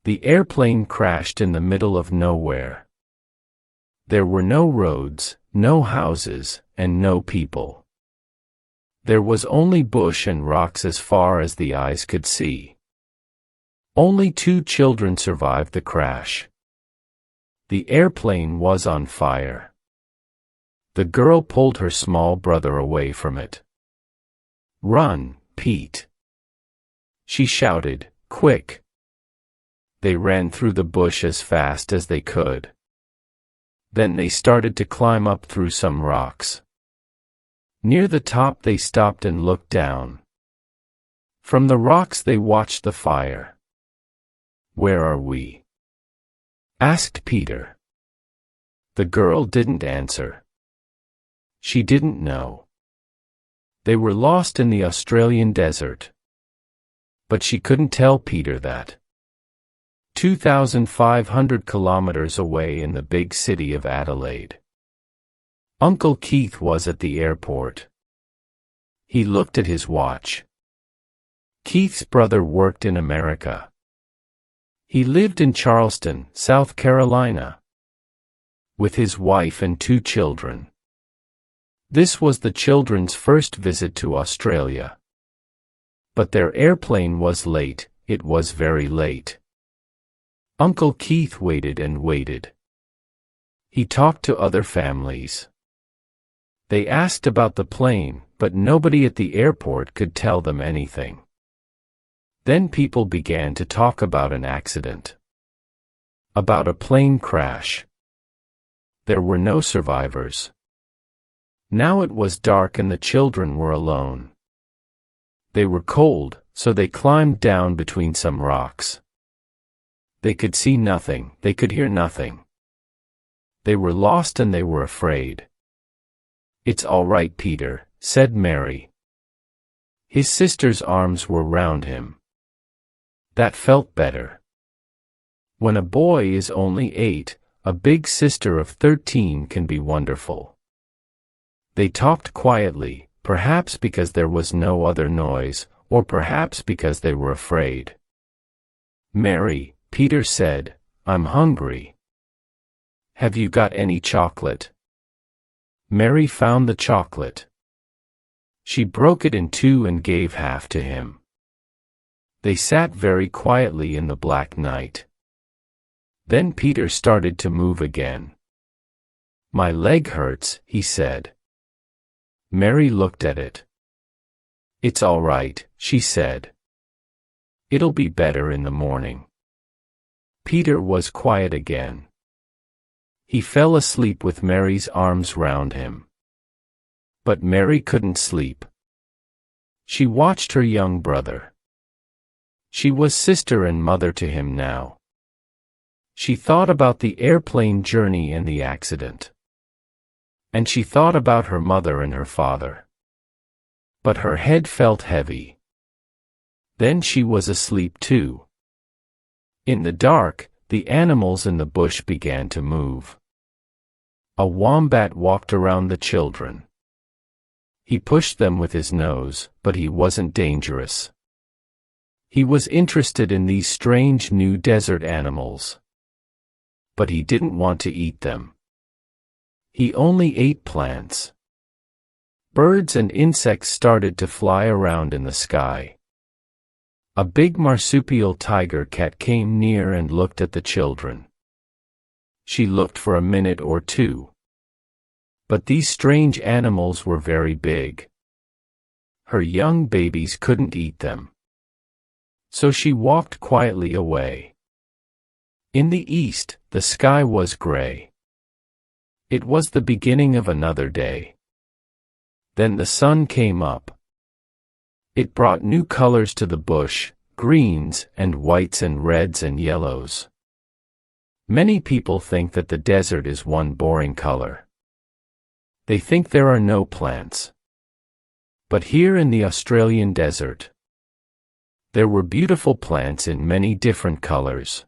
The airplane crashed in the middle of nowhere. There were no roads, no houses, and no people. There was only bush and rocks as far as the eyes could see. Only 2 children survived the crash. The airplane was on fire. The girl pulled her small brother away from it. "Run, Pete!" she shouted, "quick!" They ran through the bush as fast as they could. Then they started to climb up through some rocks. Near the top they stopped and looked down. From the rocks they watched the fire. "Where are we?" asked Peter. The girl didn't answer. She didn't know. They were lost in the Australian desert. But she couldn't tell Peter that. 2,500 kilometers away in the big city of Adelaide. Uncle Keith was at the airport. He looked at his watch. Keith's brother worked in America. He lived in Charleston, South Carolina, with his wife and 2 children. This was the children's first visit to Australia. But their airplane was late, it was very late. Uncle Keith waited and waited. He talked to other families. They asked about the plane, but nobody at the airport could tell them anything. Then people began to talk about an accident. About a plane crash. There were no survivors. Now it was dark and the children were alone. They were cold, so they climbed down between some rocks. They could see nothing, they could hear nothing. They were lost and they were afraid. "It's all right, Peter," said Mary. His sister's arms were round him. That felt better. When a boy is only 8, a big sister of 13 can be wonderful. They talked quietly, perhaps because there was no other noise, or perhaps because they were afraid. "Mary," Peter said, "I'm hungry. Have you got any chocolate?" Mary found the chocolate. She broke it in 2 and gave half to him. They sat very quietly in the black night. Then Peter started to move again. "My leg hurts," he said. Mary looked at it. "It's all right," she said. "It'll be better in the morning." Peter was quiet again. He fell asleep with Mary's arms round him. But Mary couldn't sleep. She watched her young brother. She was sister and mother to him now. She thought about the airplane journey and the accident. And she thought about her mother and her father. But her head felt heavy. Then she was asleep too. In the dark, the animals in the bush began to move. A wombat walked around the children. He pushed them with his nose, but he wasn't dangerous. He was interested in these strange new desert animals. But he didn't want to eat them. He only ate plants. Birds and insects started to fly around in the sky. A big marsupial tiger cat came near and looked at the children. She looked for a minute or 2. But these strange animals were very big. Her young babies couldn't eat them. So she walked quietly away. In the east, the sky was gray. It was the beginning of another day. Then the sun came up. It brought new colors to the bush, greens and whites and reds and yellows. Many people think that the desert is one boring color. They think there are no plants. But here in the Australian desert, there were beautiful plants in many different colors.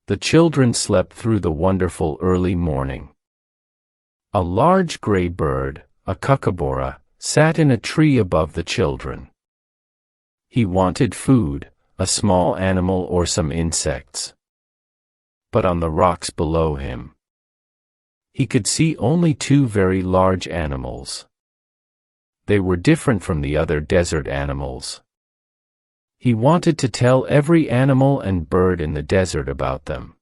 The children slept through the wonderful early morning. A large gray bird, a kookaburra, sat in a tree above the children. He wanted food, a small animal or some insects. But on the rocks below him, he could see only two very large animals. They were different from the other desert animals. He wanted to tell every animal and bird in the desert about them.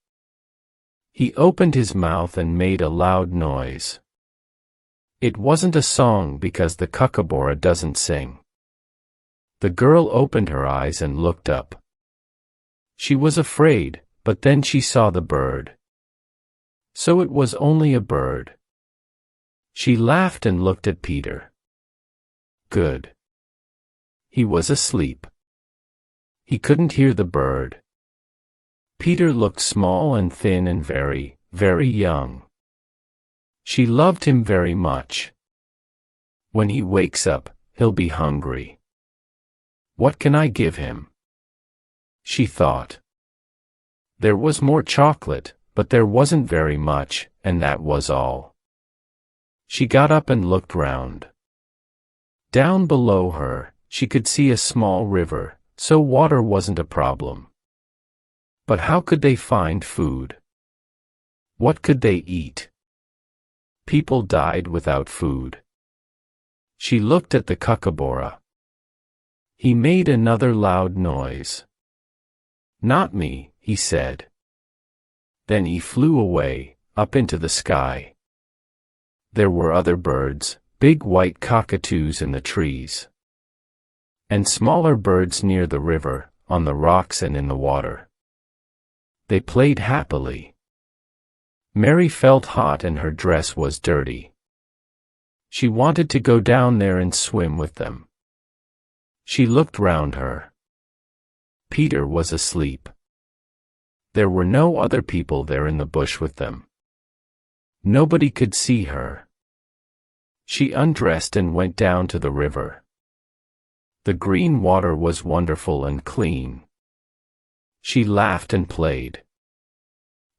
He opened his mouth and made a loud noise. It wasn't a song because the kookaburra doesn't sing. The girl opened her eyes and looked up. She was afraid, but then she saw the bird. So it was only a bird. She laughed and looked at Peter. Good. He was asleep. He couldn't hear the bird. Peter looked small and thin and very, very young. She loved him very much. When he wakes up, he'll be hungry. What can I give him? She thought. There was more chocolate, but there wasn't very much, and that was all. She got up and looked round. Down below her, she could see a small river, so water wasn't a problem. But how could they find food? What could they eat? People died without food. She looked at the kookaburra. He made another loud noise. Not me, he said. Then he flew away, up into the sky. There were other birds, big white cockatoos in the trees, and smaller birds near the river, on the rocks and in the water. They played happily. Mary felt hot and her dress was dirty. She wanted to go down there and swim with them. She looked round her. Peter was asleep. There were no other people there in the bush with them. Nobody could see her. She undressed and went down to the river. The green water was wonderful and clean. She laughed and played.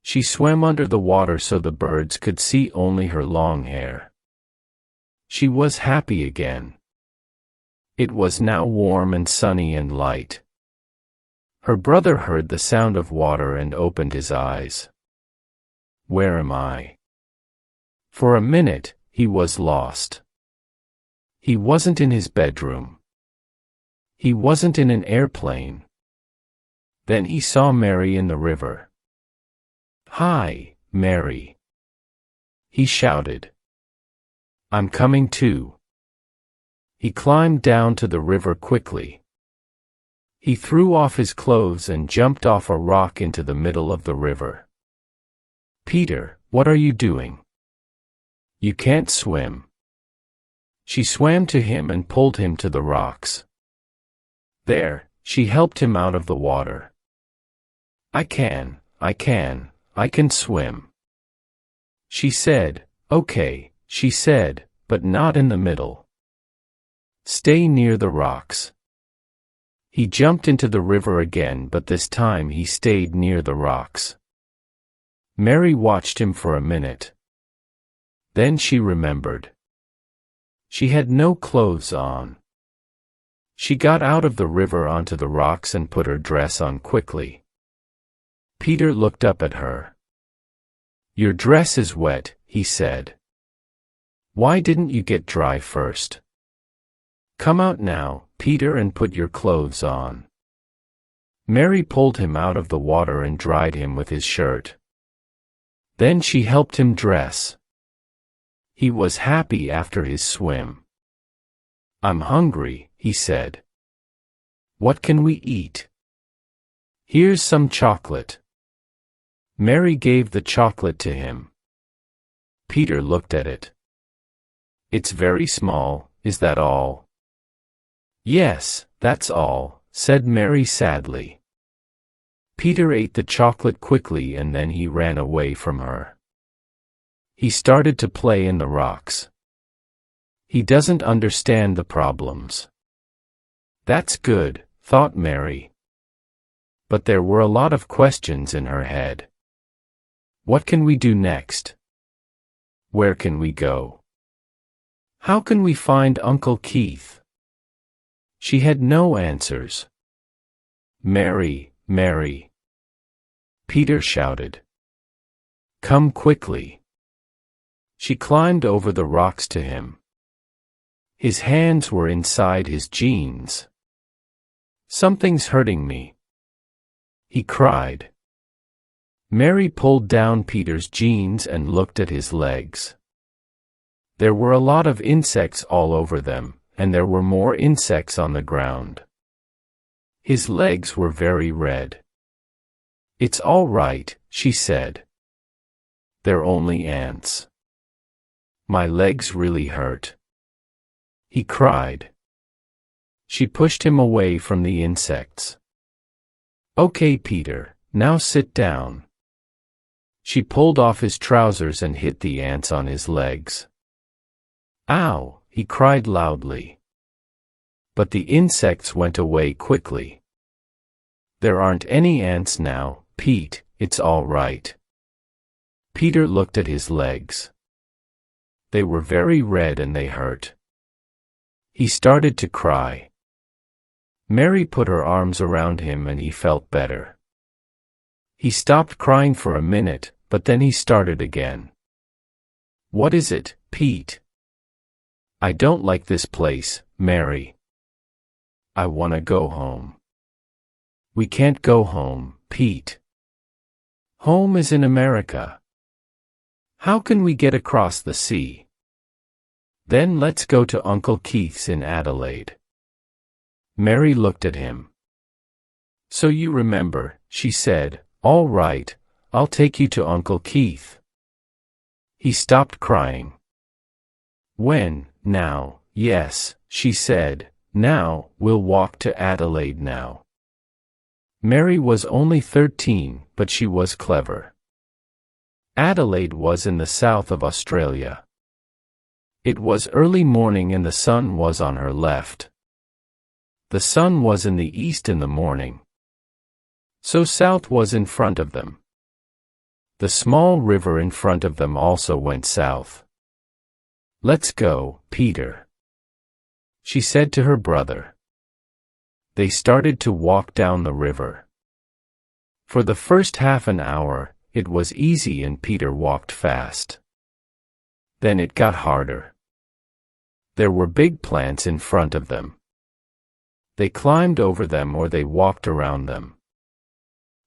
She swam under the water so the birds could see only her long hair. She was happy again. It was now warm and sunny and light. Her brother heard the sound of water and opened his eyes. Where am I? For a minute, he was lost. He wasn't in his bedroom. He wasn't in an airplane. Then he saw Mary in the river. Hi, Mary. He shouted. I'm coming too. He climbed down to the river quickly. He threw off his clothes and jumped off a rock into the middle of the river. Peter, what are you doing? You can't swim. She swam to him and pulled him to the rocks. There, she helped him out of the water. I can swim. She said, okay, she said, but not in the middle. Stay near the rocks. He jumped into the river again, but this time he stayed near the rocks. Mary watched him for a minute. Then she remembered. She had no clothes on. She got out of the river onto the rocks and put her dress on quickly. Peter looked up at her. Your dress is wet, he said. Why didn't you get dry first? Come out now, Peter, and put your clothes on. Mary pulled him out of the water and dried him with his shirt. Then she helped him dress. He was happy after his swim. I'm hungry, he said. What can we eat? Here's some chocolate. Mary gave the chocolate to him. Peter looked at it. It's very small, is that all? Yes, that's all, said Mary sadly. Peter ate the chocolate quickly and then he ran away from her. He started to play in the rocks. He doesn't understand the problems. That's good, thought Mary. But there were a lot of questions in her head. What can we do next? Where can we go? How can we find Uncle Keith? She had no answers. Mary, Mary!" Peter shouted. "Come quickly." She climbed over the rocks to him. His hands were inside his jeans. "Something's hurting me," he cried. Mary pulled down Peter's jeans and looked at his legs. There were a lot of insects all over them, and there were more insects on the ground. His legs were very red. "It's all right," she said. "They're only ants." "My legs really hurt," he cried. She pushed him away from the insects. "Okay, Peter, now sit down." She pulled off his trousers and hit the ants on his legs. "Ow!" he cried loudly. But the insects went away quickly. "There aren't any ants now, Pete, it's all right." Peter looked at his legs. They were very red and they hurt. He started to cry. Mary put her arms around him and he felt better. He stopped crying for a minute, but then he started again. "What is it, Pete?" "I don't like this place, Mary. I want to go home." "We can't go home, Pete. Home is in America. How can we get across the sea?" "Then let's go to Uncle Keith's in Adelaide." Mary looked at him. "So you remember," she said. "All right, I'll take you to Uncle Keith." He stopped crying. "When, now, yes," she said, "now, we'll walk to Adelaide now." Mary was only 13, but she was clever. Adelaide was in the south of Australia. It was early morning and the sun was on her left. The sun was in the east in the morning. So south was in front of them. The small river in front of them also went south. "Let's go, Peter," she said to her brother. They started to walk down the river. For the first half an hour, it was easy and Peter walked fast. Then it got harder. There were big plants in front of them. They climbed over them or they walked around them.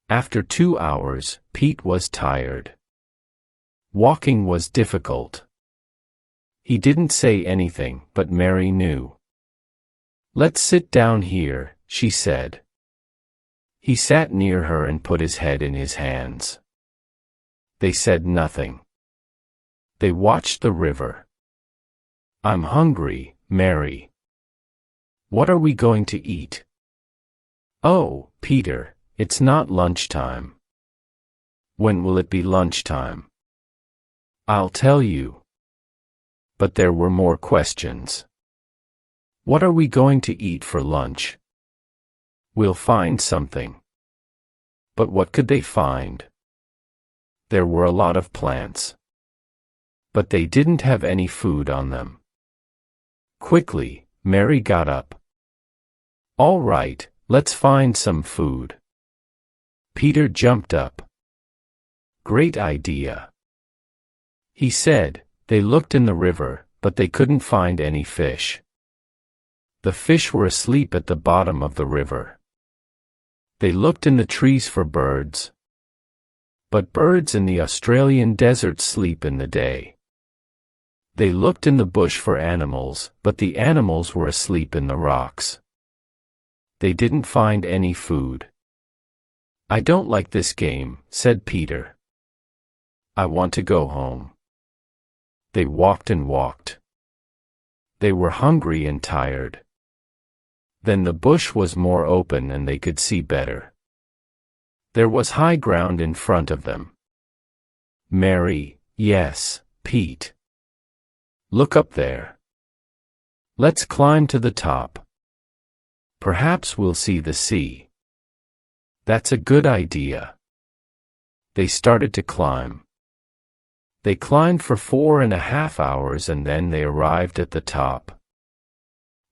After 2 hours, Pete was tired. Walking was difficult. He didn't say anything, but Mary knew. "Let's sit down here," she said. He sat near her and put his head in his hands. They said nothing. They watched the river. "I'm hungry, Mary. What are we going to eat?" "Oh, Peter, it's not lunchtime." "When will it be lunchtime?" "I'll tell you." But there were more questions. "What are we going to eat for lunch?" "We'll find something." But what could they find? There were a lot of plants. But they didn't have any food on them. Quickly, Mary got up. "All right, let's find some food." Peter jumped up. "Great idea," he said. They looked in the river, but they couldn't find any fish. The fish were asleep at the bottom of the river. They looked in the trees for birds. But birds in the Australian desert sleep in the day. They looked in the bush for animals, but the animals were asleep in the rocks. They didn't find any food. "I don't like this game," said Peter. "I want to go home." They walked and walked. They were hungry and tired. Then the bush was more open and they could see better. There was high ground in front of them. "Mary, yes, Pete. Look up there. Let's climb to the top. Perhaps we'll see the sea." "That's a good idea." They started to climb. They climbed for 4.5 hours and then they arrived at the top.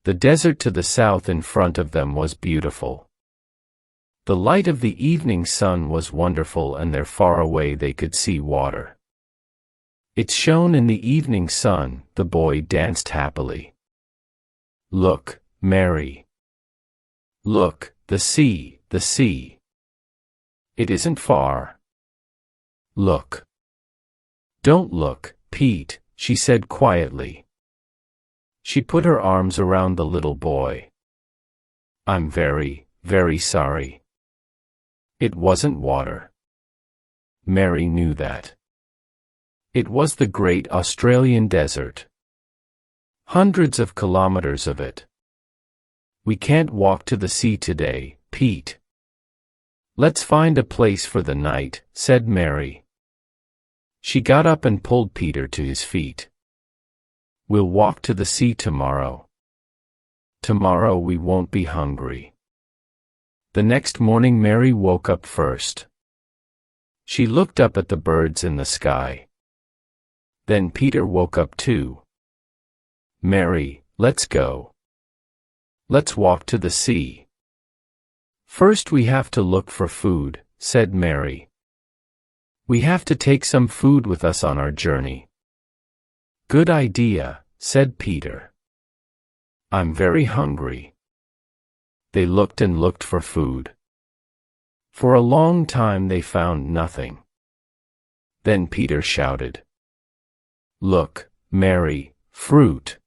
The desert to the south in front of them was beautiful. The light of the evening sun was wonderful, and there far away they could see water. It shone in the evening sun. The boy danced happily. Look, Mary. Look, the sea, the sea. It isn't far. Look. Don't look, Pete, she said quietly. She put her arms around the little boy. I'm very, very sorry. It wasn't water. Mary knew that. It was the great Australian desert. Hundreds of kilometers of it. We can't walk to the sea today, Pete. Let's find a place for the night, said Mary. She got up and pulled Peter to his feet. We'll walk to the sea tomorrow. Tomorrow we won't be hungry. The next morning Mary woke up first. She looked up at the birds in the sky. Then Peter woke up too. Mary, let's go. Let's walk to the sea. First we have to look for food, said Mary. We have to take some food with us on our journey. Good idea, said Peter. I'm very hungry. They looked and looked for food. For a long time they found nothing. Then Peter shouted. Look, Mary, fruit.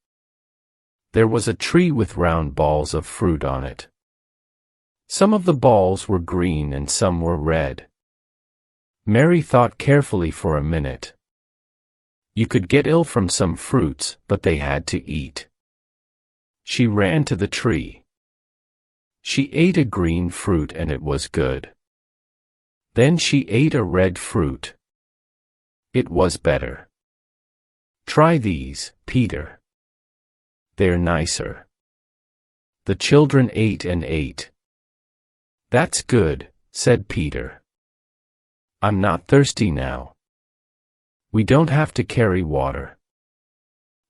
There was a tree with round balls of fruit on it. Some of the balls were green and some were red. Mary thought carefully for a minute. You could get ill from some fruits, but they had to eat. She ran to the tree. She ate a green fruit and it was good. Then she ate a red fruit. It was better. Try these, Peter. They're nicer. The children ate and ate. That's good, said Peter. I'm not thirsty now. We don't have to carry water.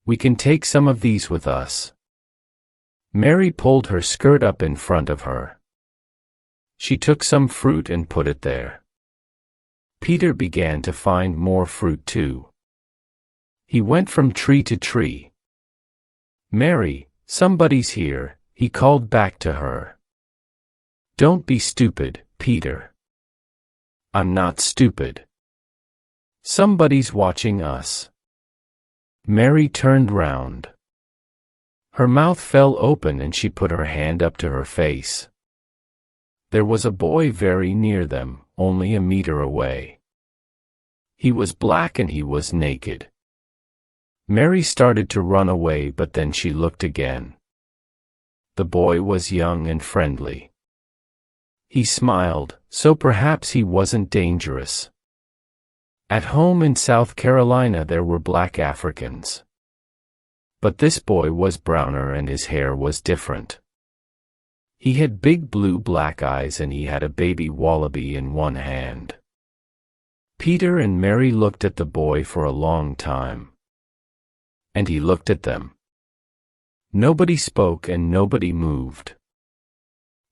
We can take some of these with us. Mary pulled her skirt up in front of her. She took some fruit and put it there. Peter began to find more fruit too. He went from tree to tree. Mary, somebody's here, he called back to her. Don't be stupid, Peter. I'm not stupid. Somebody's watching us. Mary turned round. Her mouth fell open and she put her hand up to her face. There was a boy very near them, only a meter away. He was black and he was naked. Mary started to run away, but then she looked again. The boy was young and friendly. He smiled, so perhaps he wasn't dangerous. At home in South Carolina there were black Africans. But this boy was browner and his hair was different. He had big blue-black eyes and he had a baby wallaby in one hand. Peter and Mary looked at the boy for a long time. And he looked at them. Nobody spoke and nobody moved.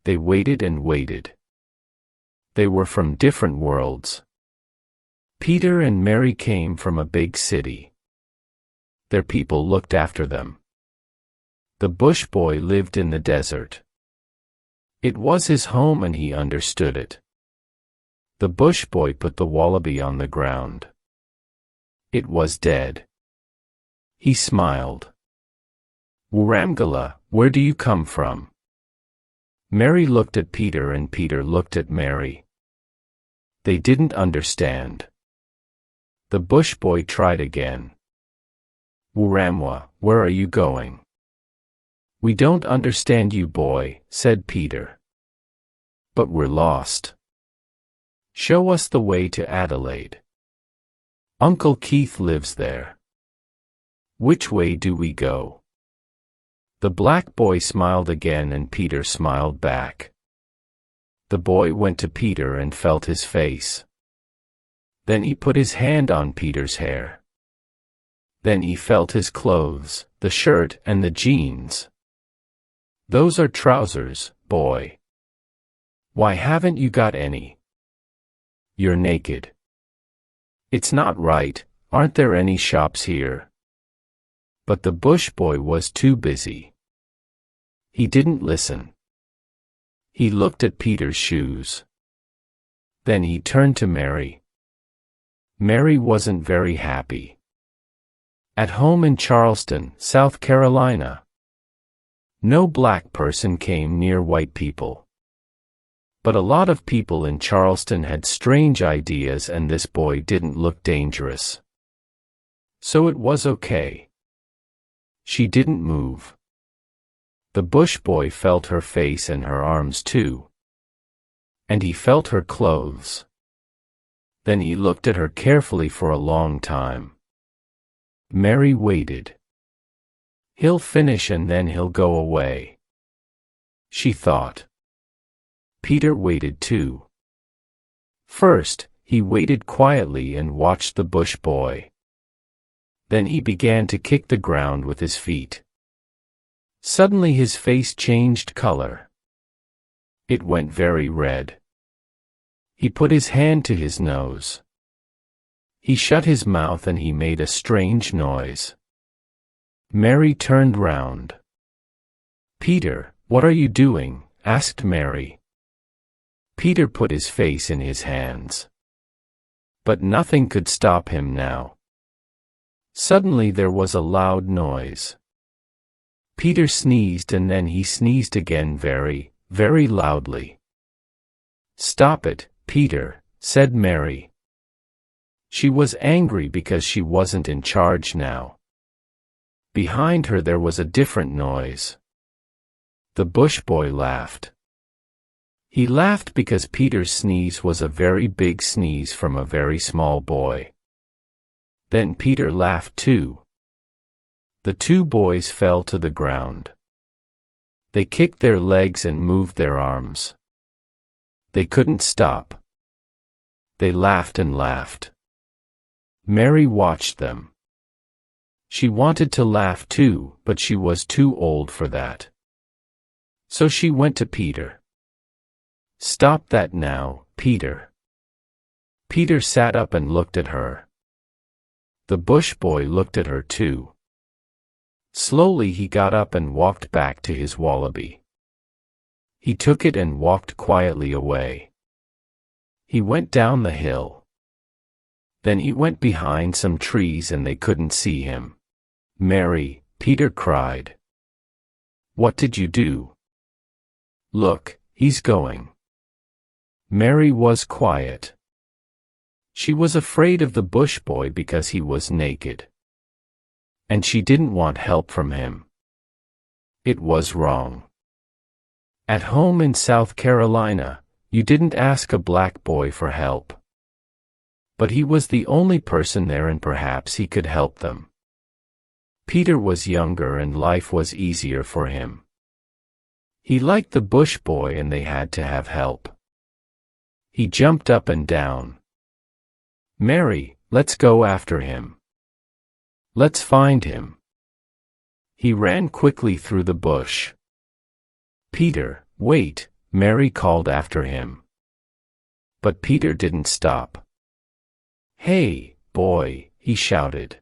They waited and waited. They were from different worlds. Peter and Mary came from a big city. Their people looked after them. The bush boy lived in the desert. It was his home and he understood it. The bush boy put the wallaby on the ground. It was dead. He smiled. Wuramgala, where do you come from? Mary looked at Peter and Peter looked at Mary. They didn't understand. The bush boy tried again. Wuramwa, where are you going? We don't understand you, boy, said Peter. But we're lost. Show us the way to Adelaide. Uncle Keith lives there. Which way do we go? The black boy smiled again and Peter smiled back. The boy went to Peter and felt his face. Then he put his hand on Peter's hair. Then he felt his clothes, the shirt and the jeans. Those are trousers, boy. Why haven't you got any? You're naked. It's not right, aren't there any shops here? But the bush boy was too busy. He didn't listen. He looked at Peter's shoes. Then he turned to Mary. Mary wasn't very happy. At home in Charleston, South Carolina, no black person came near white people. But a lot of people in Charleston had strange ideas, and this boy didn't look dangerous. So it was okay. She didn't move. The bush boy felt her face and her arms too. And he felt her clothes. Then he looked at her carefully for a long time. Mary waited. He'll finish and then he'll go away, she thought. Peter waited too. First, he waited quietly and watched the bush boy. Then he began to kick the ground with his feet. Suddenly his face changed color. It went very red. He put his hand to his nose. He shut his mouth and he made a strange noise. Mary turned round. "Peter, what are you doing?" asked Mary. Peter put his face in his hands. But nothing could stop him now. Suddenly there was a loud noise. Peter sneezed and then he sneezed again very, very loudly. "Stop it, Peter," said Mary. She was angry because she wasn't in charge now. Behind her there was a different noise. The bush boy laughed. He laughed because Peter's sneeze was a very big sneeze from a very small boy. Then Peter laughed too. The two boys fell to the ground. They kicked their legs and moved their arms. They couldn't stop. They laughed and laughed. Mary watched them. She wanted to laugh too, but she was too old for that. So she went to Peter. "Stop that now, Peter." Peter sat up and looked at her. The bush boy looked at her too. Slowly he got up and walked back to his wallaby. He took it and walked quietly away. He went down the hill. Then he went behind some trees and they couldn't see him. "Mary," Peter cried. "What did you do?" "Look, he's going." Mary was quiet. She was afraid of the bush boy because he was naked. And she didn't want help from him. It was wrong. At home in South Carolina, you didn't ask a black boy for help. But he was the only person there and perhaps he could help them. Peter was younger and life was easier for him. He liked the bush boy and they had to have help. He jumped up and down. "Mary, let's go after him. Let's find him." He ran quickly through the bush. "Peter, wait," Mary called after him. But Peter didn't stop. "Hey, boy," he shouted.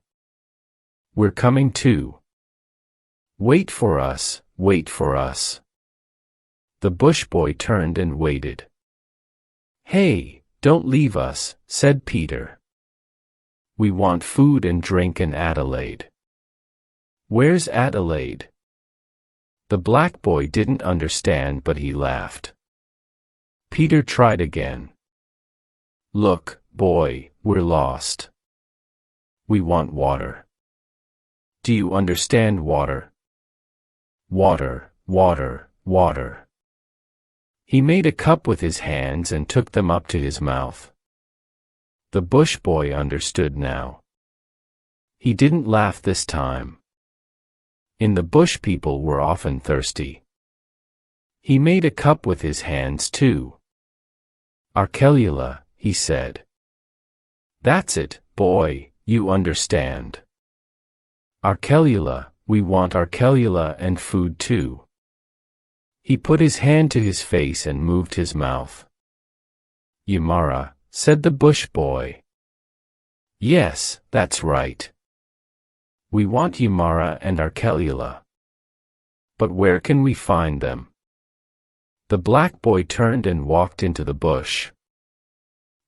"We're coming too. Wait for us, wait for us." The bush boy turned and waited. "Hey, don't leave us," said Peter. "We want food and drink in Adelaide." "Where's Adelaide?" The black boy didn't understand but he laughed. Peter tried again. "Look, boy, we're lost. We want water. Do you understand water? Water, water, water." He made a cup with his hands and took them up to his mouth. The bush boy understood now. He didn't laugh this time. In the bush people were often thirsty. He made a cup with his hands too. "Arkelula," he said. "That's it, boy, you understand. Arkelula, we want arkelula and food too." He put his hand to his face and moved his mouth. "Yamara," said the bush boy. "Yes, that's right. We want Yamara and Arkelula. But where can we find them?" The black boy turned and walked into the bush.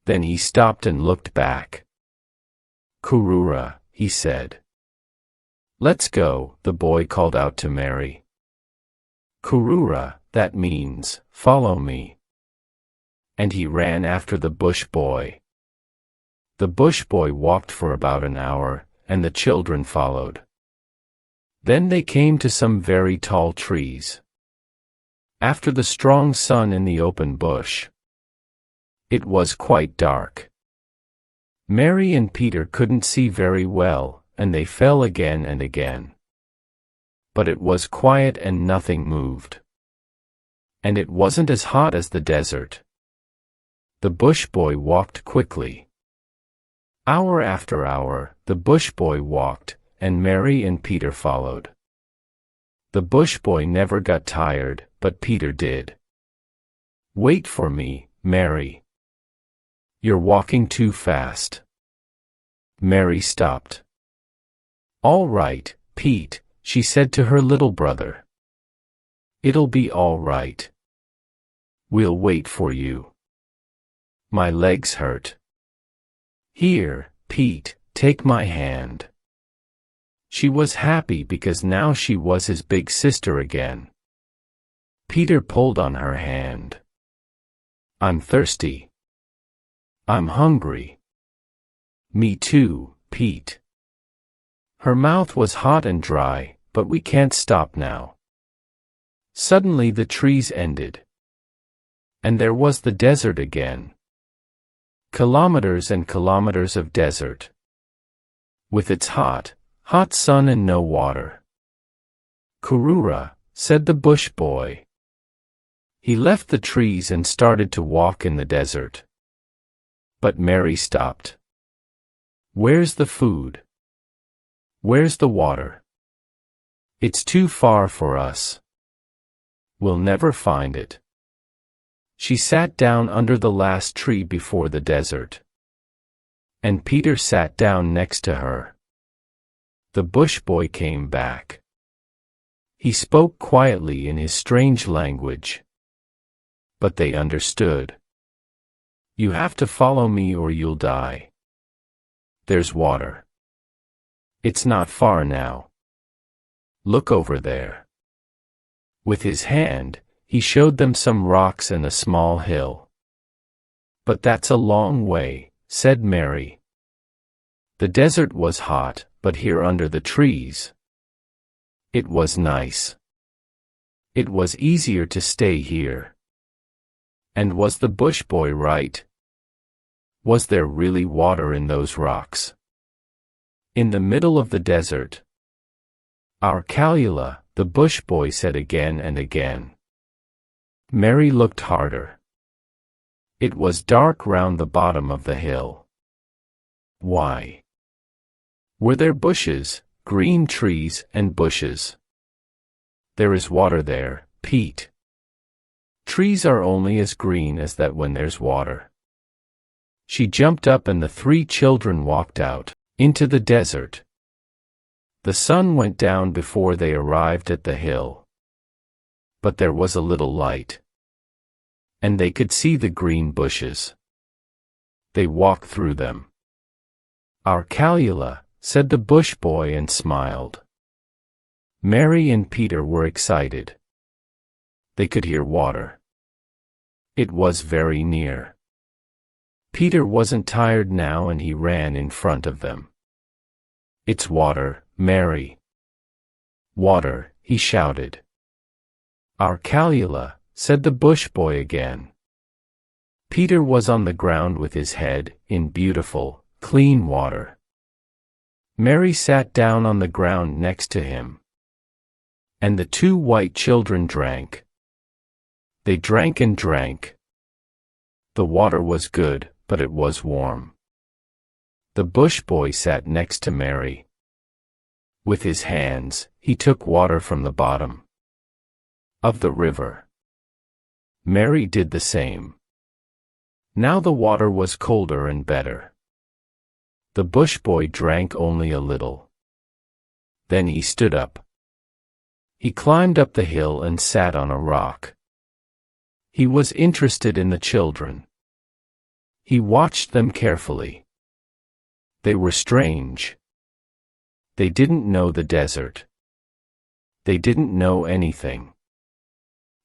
Then he stopped and looked back. "Kurura," he said. "Let's go," the boy called out to Mary. "Kurura," that means, "follow me." And he ran after the bush boy. The bush boy walked for about an hour, and the children followed. Then they came to some very tall trees. After the strong sun in the open bush, it was quite dark. Mary and Peter couldn't see very well, and they fell again and again. But it was quiet and nothing moved. And it wasn't as hot as the desert. The bush boy walked quickly. Hour after hour, the bush boy walked, and Mary and Peter followed. The bush boy never got tired, but Peter did. "Wait for me, Mary. You're walking too fast." Mary stopped. "All right, Pete," she said to her little brother. "It'll be all right. We'll wait for you. My legs hurt." "Here, Pete, take my hand." She was happy because now she was his big sister again. Peter pulled on her hand. "I'm thirsty." "I'm hungry." "Me too, Pete." Her mouth was hot and dry, but we can't stop now. Suddenly the trees ended. And there was the desert again. Kilometers and kilometers of desert. With its hot, hot sun and no water. "Kurura," said the bush boy. He left the trees and started to walk in the desert. But Mary stopped. "Where's the food? Where's the water? It's too far for us. We'll never find it." She sat down under the last tree before the desert. And Peter sat down next to her. The bush boy came back. He spoke quietly in his strange language. But they understood. "You have to follow me or you'll die. There's water. It's not far now. Look over there." With his hand, he showed them some rocks and a small hill. "But that's a long way," said Mary. The desert was hot, but here under the trees, it was nice. It was easier to stay here. And was the bush boy right? Was there really water in those rocks? In the middle of the desert? "Arkelula," the bush boy said again and again. Mary looked harder. It was dark round the bottom of the hill. Why? Were there bushes, green trees and bushes? "There is water there, Pete. Trees are only as green as that when there's water." She jumped up and the three children walked out, into the desert. The sun went down before they arrived at the hill. But there was a little light. And they could see the green bushes. They walked through them. "Arkelula," said the bush boy and smiled. Mary and Peter were excited. They could hear water. It was very near. Peter wasn't tired now and he ran in front of them. "It's water, Mary." "Water," he shouted. "Arkelula," said the bush boy again. Peter was on the ground with his head in beautiful, clean water. Mary sat down on the ground next to him. And the two white children drank. They drank and drank. The water was good, but it was warm. The bush boy sat next to Mary. With his hands, he took water from the bottom of the river. Mary did the same. Now the water was colder and better. The bush boy drank only a little. Then he stood up. He climbed up the hill and sat on a rock. He was interested in the children. He watched them carefully. They were strange. They didn't know the desert. They didn't know anything.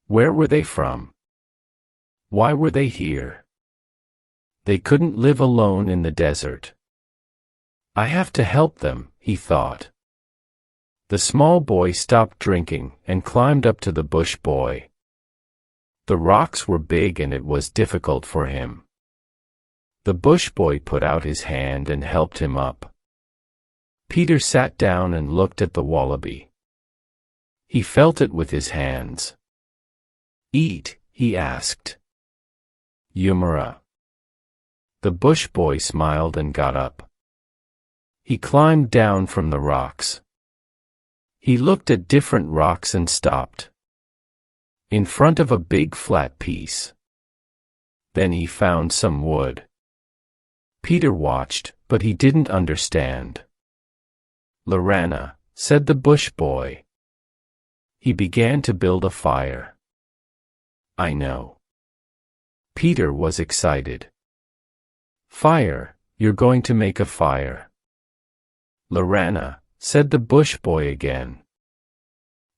Where were they from? Why were they here? They couldn't live alone in the desert. I have to help them, he thought. The small boy stopped drinking and climbed up to the bush boy. The rocks were big and it was difficult for him. The bush boy put out his hand and helped him up. Peter sat down and looked at the wallaby. He felt it with his hands. Eat, he asked. Yumara. The bush boy smiled and got up. He climbed down from the rocks. He looked at different rocks and stopped. In front of a big flat piece. Then he found some wood. Peter watched, but he didn't understand. Lorana, said the bush boy. He began to build a fire. I know. Peter was excited. Fire, you're going to make a fire. Lorana, said the bush boy again.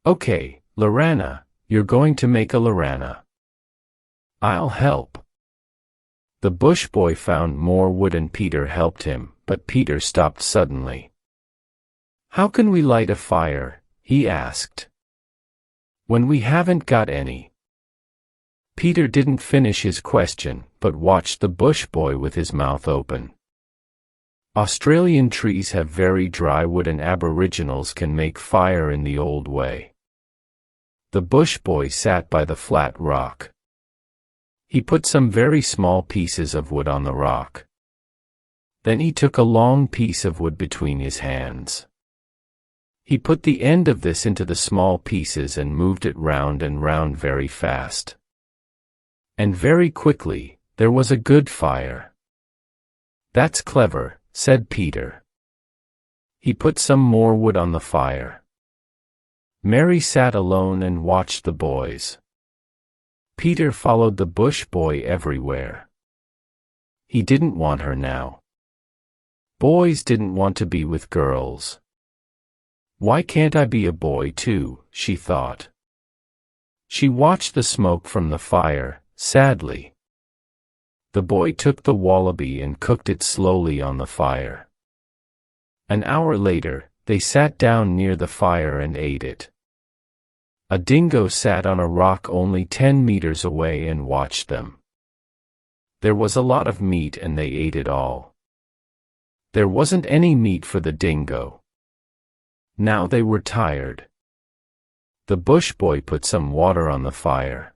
Okay, Lorana, you're going to make a Lorana. I'll help. The bush boy found more wood and Peter helped him, but Peter stopped suddenly. How can we light a fire? He asked. When we haven't got any. Peter didn't finish his question, but watched the bush boy with his mouth open. Australian trees have very dry wood and Aboriginals can make fire in the old way. The bush boy sat by the flat rock. He put some very small pieces of wood on the rock. Then he took a long piece of wood between his hands. He put the end of this into the small pieces and moved it round and round very fast. And very quickly, there was a good fire. That's clever, said Peter. He put some more wood on the fire. Mary sat alone and watched the boys. Peter followed the bush boy everywhere. He didn't want her now. Boys didn't want to be with girls. Why can't I be a boy too, she thought. She watched the smoke from the fire, sadly. The boy took the wallaby and cooked it slowly on the fire. An hour later, they sat down near the fire and ate it. A dingo sat on a rock only 10 meters away and watched them. There was a lot of meat and they ate it all. There wasn't any meat for the dingo. Now they were tired. The bush boy put some water on the fire.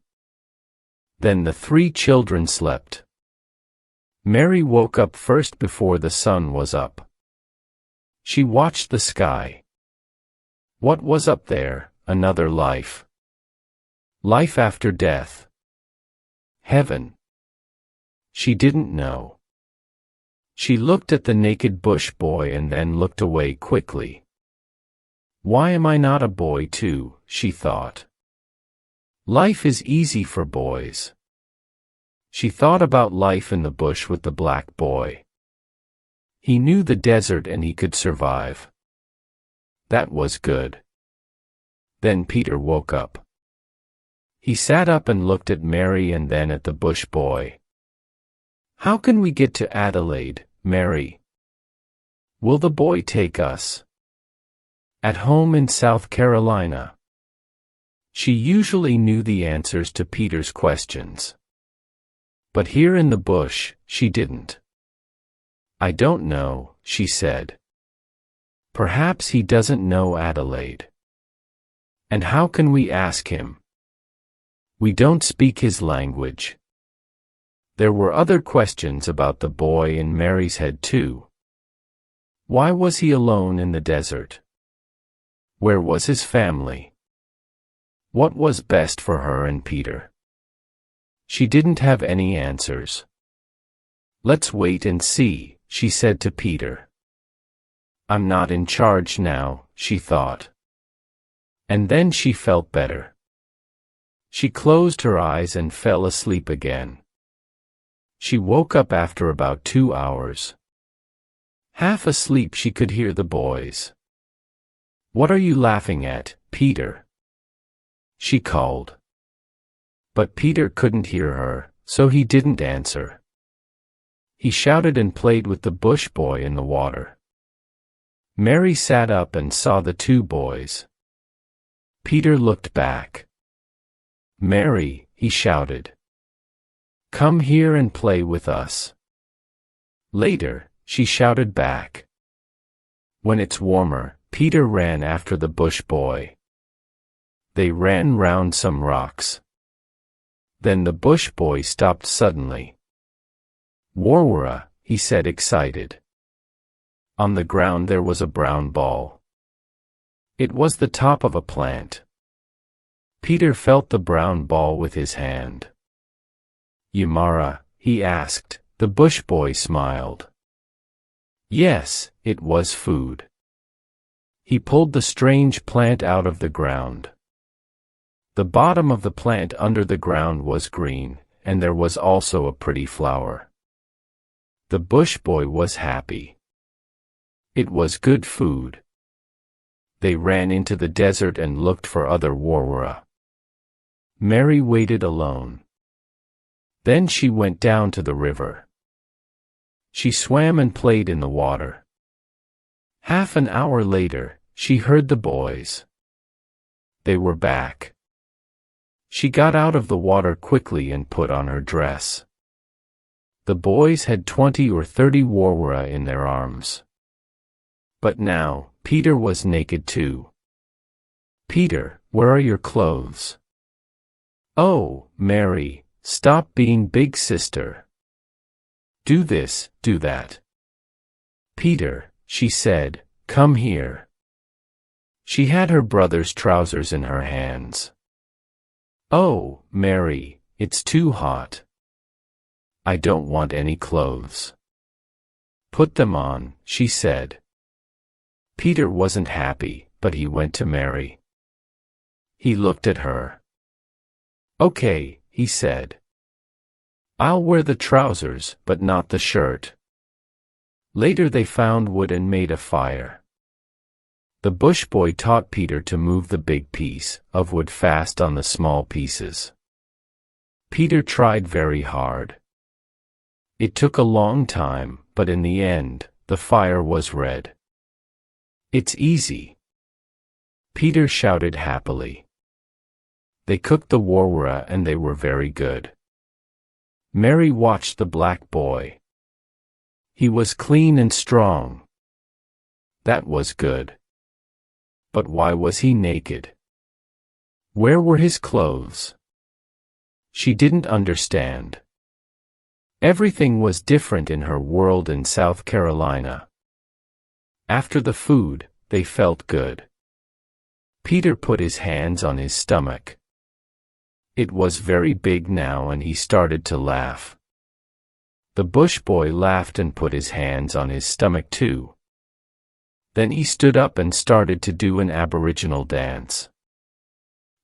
Then the 3 children slept. Mary woke up first before the sun was up. She watched the sky. What was up there? Another life. Life after death. Heaven. She didn't know. She looked at the naked bush boy and then looked away quickly. Why am I not a boy too? She thought. Life is easy for boys. She thought about life in the bush with the black boy. He knew the desert and he could survive. That was good. Then Peter woke up. He sat up and looked at Mary and then at the bush boy. How can we get to Adelaide, Mary? Will the boy take us? At home in South Carolina. She usually knew the answers to Peter's questions. But here in the bush, she didn't. I don't know, she said. Perhaps he doesn't know Adelaide. And how can we ask him? We don't speak his language. There were other questions about the boy in Mary's head too. Why was he alone in the desert? Where was his family? What was best for her and Peter? She didn't have any answers. "Let's wait and see," she said to Peter. "I'm not in charge now," she thought. And then she felt better. She closed her eyes and fell asleep again. She woke up after about 2 hours. Half asleep, she could hear the boys. "What are you laughing at, Peter?" she called. But Peter couldn't hear her, so he didn't answer. He shouted and played with the bush boy in the water. Mary sat up and saw the two boys. Peter looked back. "Mary," he shouted. "Come here and play with us." Later, she shouted back. When it's warmer, Peter ran after the bush boy. They ran round some rocks. Then the bush boy stopped suddenly. "Warwara," he said, excited. On the ground there was a brown ball. It was the top of a plant. Peter felt the brown ball with his hand. "Yamara?" he asked. The bush boy smiled. Yes, it was food. He pulled the strange plant out of the ground. The bottom of the plant under the ground was green, and there was also a pretty flower. The bush boy was happy. It was good food. They ran into the desert and looked for other warwara. Mary waited alone. Then she went down to the river. She swam and played in the water. Half an hour later, she heard the boys. They were back. She got out of the water quickly and put on her dress. The boys had 20 or 30 warwara in their arms. But now, Peter was naked too. "Peter, where are your clothes?" "Oh, Mary, stop being big sister. Do this, do that." "Peter," she said, "come here." She had her brother's trousers in her hands. "Oh, Mary, it's too hot. I don't want any clothes." "Put them on," she said. Peter wasn't happy, but he went to Mary. He looked at her. "Okay," he said. "I'll wear the trousers, but not the shirt." Later they found wood and made a fire. The bush boy taught Peter to move the big piece of wood fast on the small pieces. Peter tried very hard. It took a long time, but in the end, the fire was red. "It's easy," Peter shouted happily. They cooked the warwara and they were very good. Mary watched the black boy. He was clean and strong. That was good. But why was he naked? Where were his clothes? She didn't understand. Everything was different in her world in South Carolina. After the food, they felt good. Peter put his hands on his stomach. It was very big now and he started to laugh. The bush boy laughed and put his hands on his stomach too. Then he stood up and started to do an Aboriginal dance.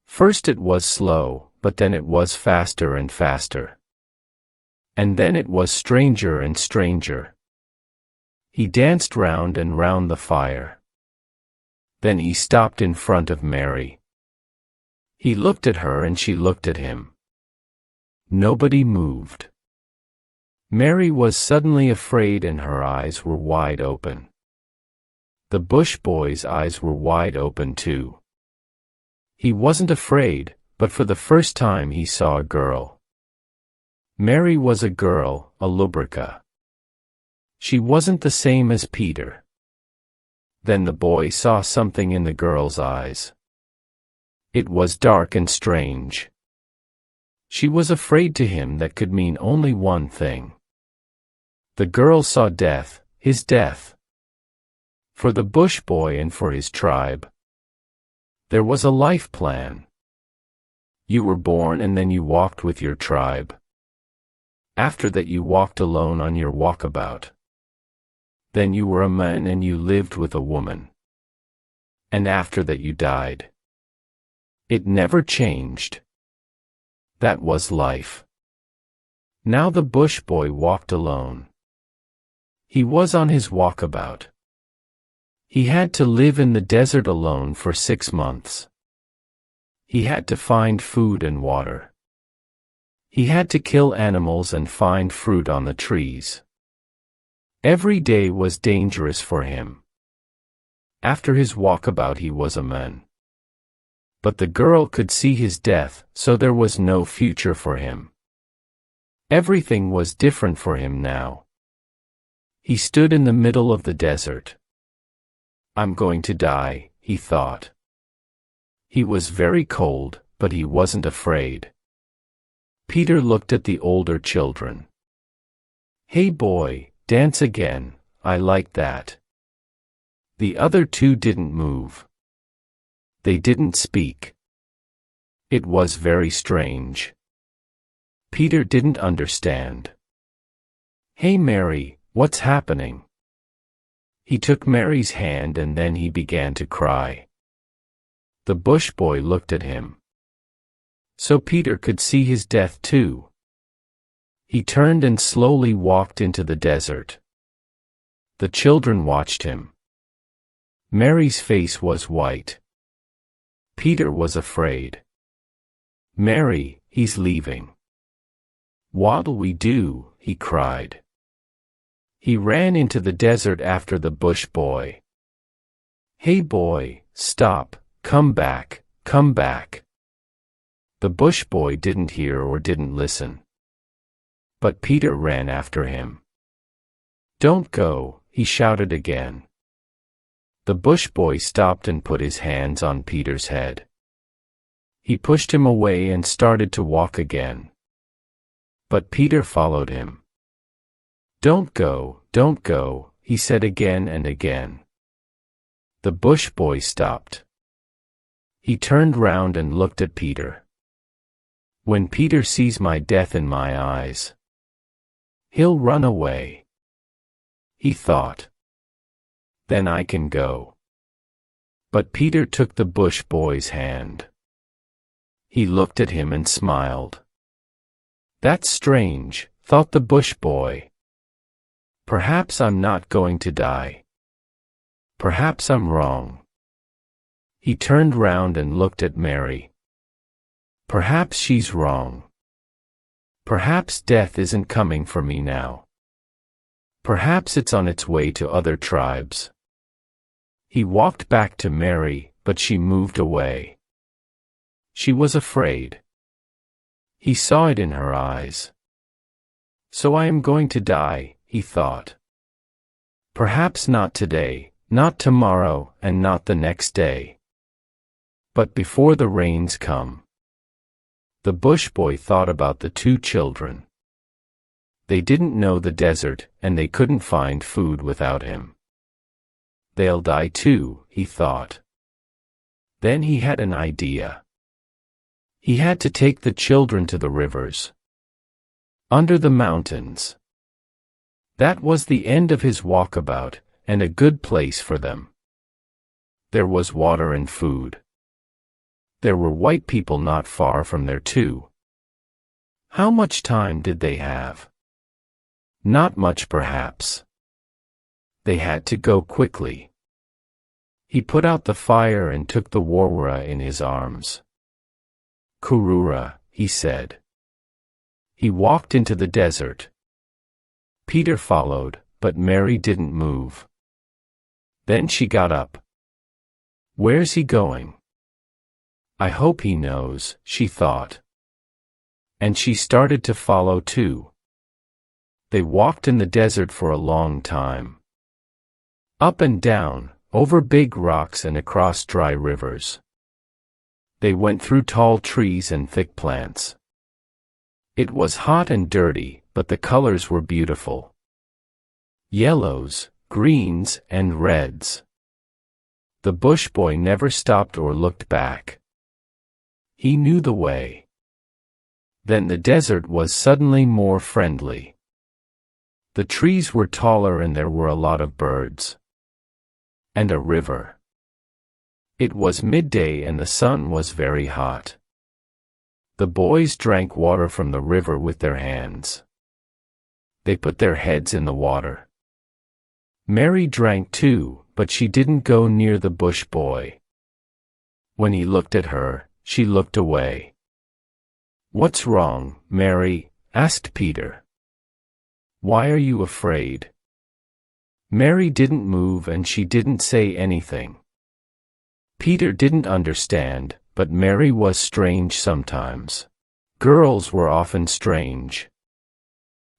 First it was slow, but then it was faster and faster. And then it was stranger and stranger. He danced round and round the fire. Then he stopped in front of Mary. He looked at her and she looked at him. Nobody moved. Mary was suddenly afraid and her eyes were wide open. The bush boy's eyes were wide open too. He wasn't afraid, but for the first time he saw a girl. Mary was a girl, a lubrika. She wasn't the same as Peter. Then the boy saw something in the girl's eyes. It was dark and strange. She was afraid to him that could mean only one thing. The girl saw death, his death. For the bush boy and for his tribe. There was a life plan. You were born and then you walked with your tribe. After that you walked alone on your walkabout. Then you were a man and you lived with a woman. And after that you died. It never changed. That was life. Now the bush boy walked alone. He was on his walkabout. He had to live in the desert alone for 6 months. He had to find food and water. He had to kill animals and find fruit on the trees. Every day was dangerous for him. After his walkabout he was a man. But the girl could see his death, so there was no future for him. Everything was different for him now. He stood in the middle of the desert. I'm going to die, he thought. He was very cold, but he wasn't afraid. Peter looked at the older children. Hey boy, dance again, I like that. The other two didn't move. They didn't speak. It was very strange. Peter didn't understand. Hey Mary, what's happening? He took Mary's hand and then he began to cry. The bush boy looked at him. So Peter could see his death too. He turned and slowly walked into the desert. The children watched him. Mary's face was white. Peter was afraid. Mary, he's leaving. What'll we do? He cried. He ran into the desert after the bush boy. Hey boy, stop, come back, come back. The bush boy didn't hear or didn't listen. But Peter ran after him. Don't go, he shouted again. The bush boy stopped and put his hands on Peter's head. He pushed him away and started to walk again. But Peter followed him. Don't go, he said again and again. The bush boy stopped. He turned round and looked at Peter. When Peter sees my death in my eyes, he'll run away, he thought. Then I can go. But Peter took the bush boy's hand. He looked at him and smiled. That's strange, thought the bush boy. Perhaps I'm not going to die. Perhaps I'm wrong. He turned round and looked at Mary. Perhaps she's wrong. Perhaps death isn't coming for me now. Perhaps it's on its way to other tribes. He walked back to Mary, but she moved away. She was afraid. He saw it in her eyes. So I am going to die, he thought. Perhaps not today, not tomorrow, and not the next day. But before the rains come. The bush boy thought about the two children. They didn't know the desert, and they couldn't find food without him. They'll die too, he thought. Then he had an idea. He had to take the children to the rivers. Under the mountains. That was the end of his walkabout, and a good place for them. There was water and food. There were white people not far from there too. How much time did they have? Not much perhaps. They had to go quickly. He put out the fire and took the warwara in his arms. Kurura, he said. He walked into the desert. Peter followed, but Mary didn't move. Then she got up. Where's he going? I hope he knows, she thought. And she started to follow too. They walked in the desert for a long time. Up and down, over big rocks and across dry rivers. They went through tall trees and thick plants. It was hot and dirty, but the colors were beautiful. Yellows, greens, and reds. The bush boy never stopped or looked back. He knew the way. Then the desert was suddenly more friendly. The trees were taller and there were a lot of birds. And a river. It was midday and the sun was very hot. The boys drank water from the river with their hands. They put their heads in the water. Mary drank too, but she didn't go near the bush boy. When he looked at her, she looked away. "What's wrong, Mary?" asked Peter. "Why are you afraid?" Mary didn't move and she didn't say anything. Peter didn't understand, but Mary was strange sometimes. Girls were often strange.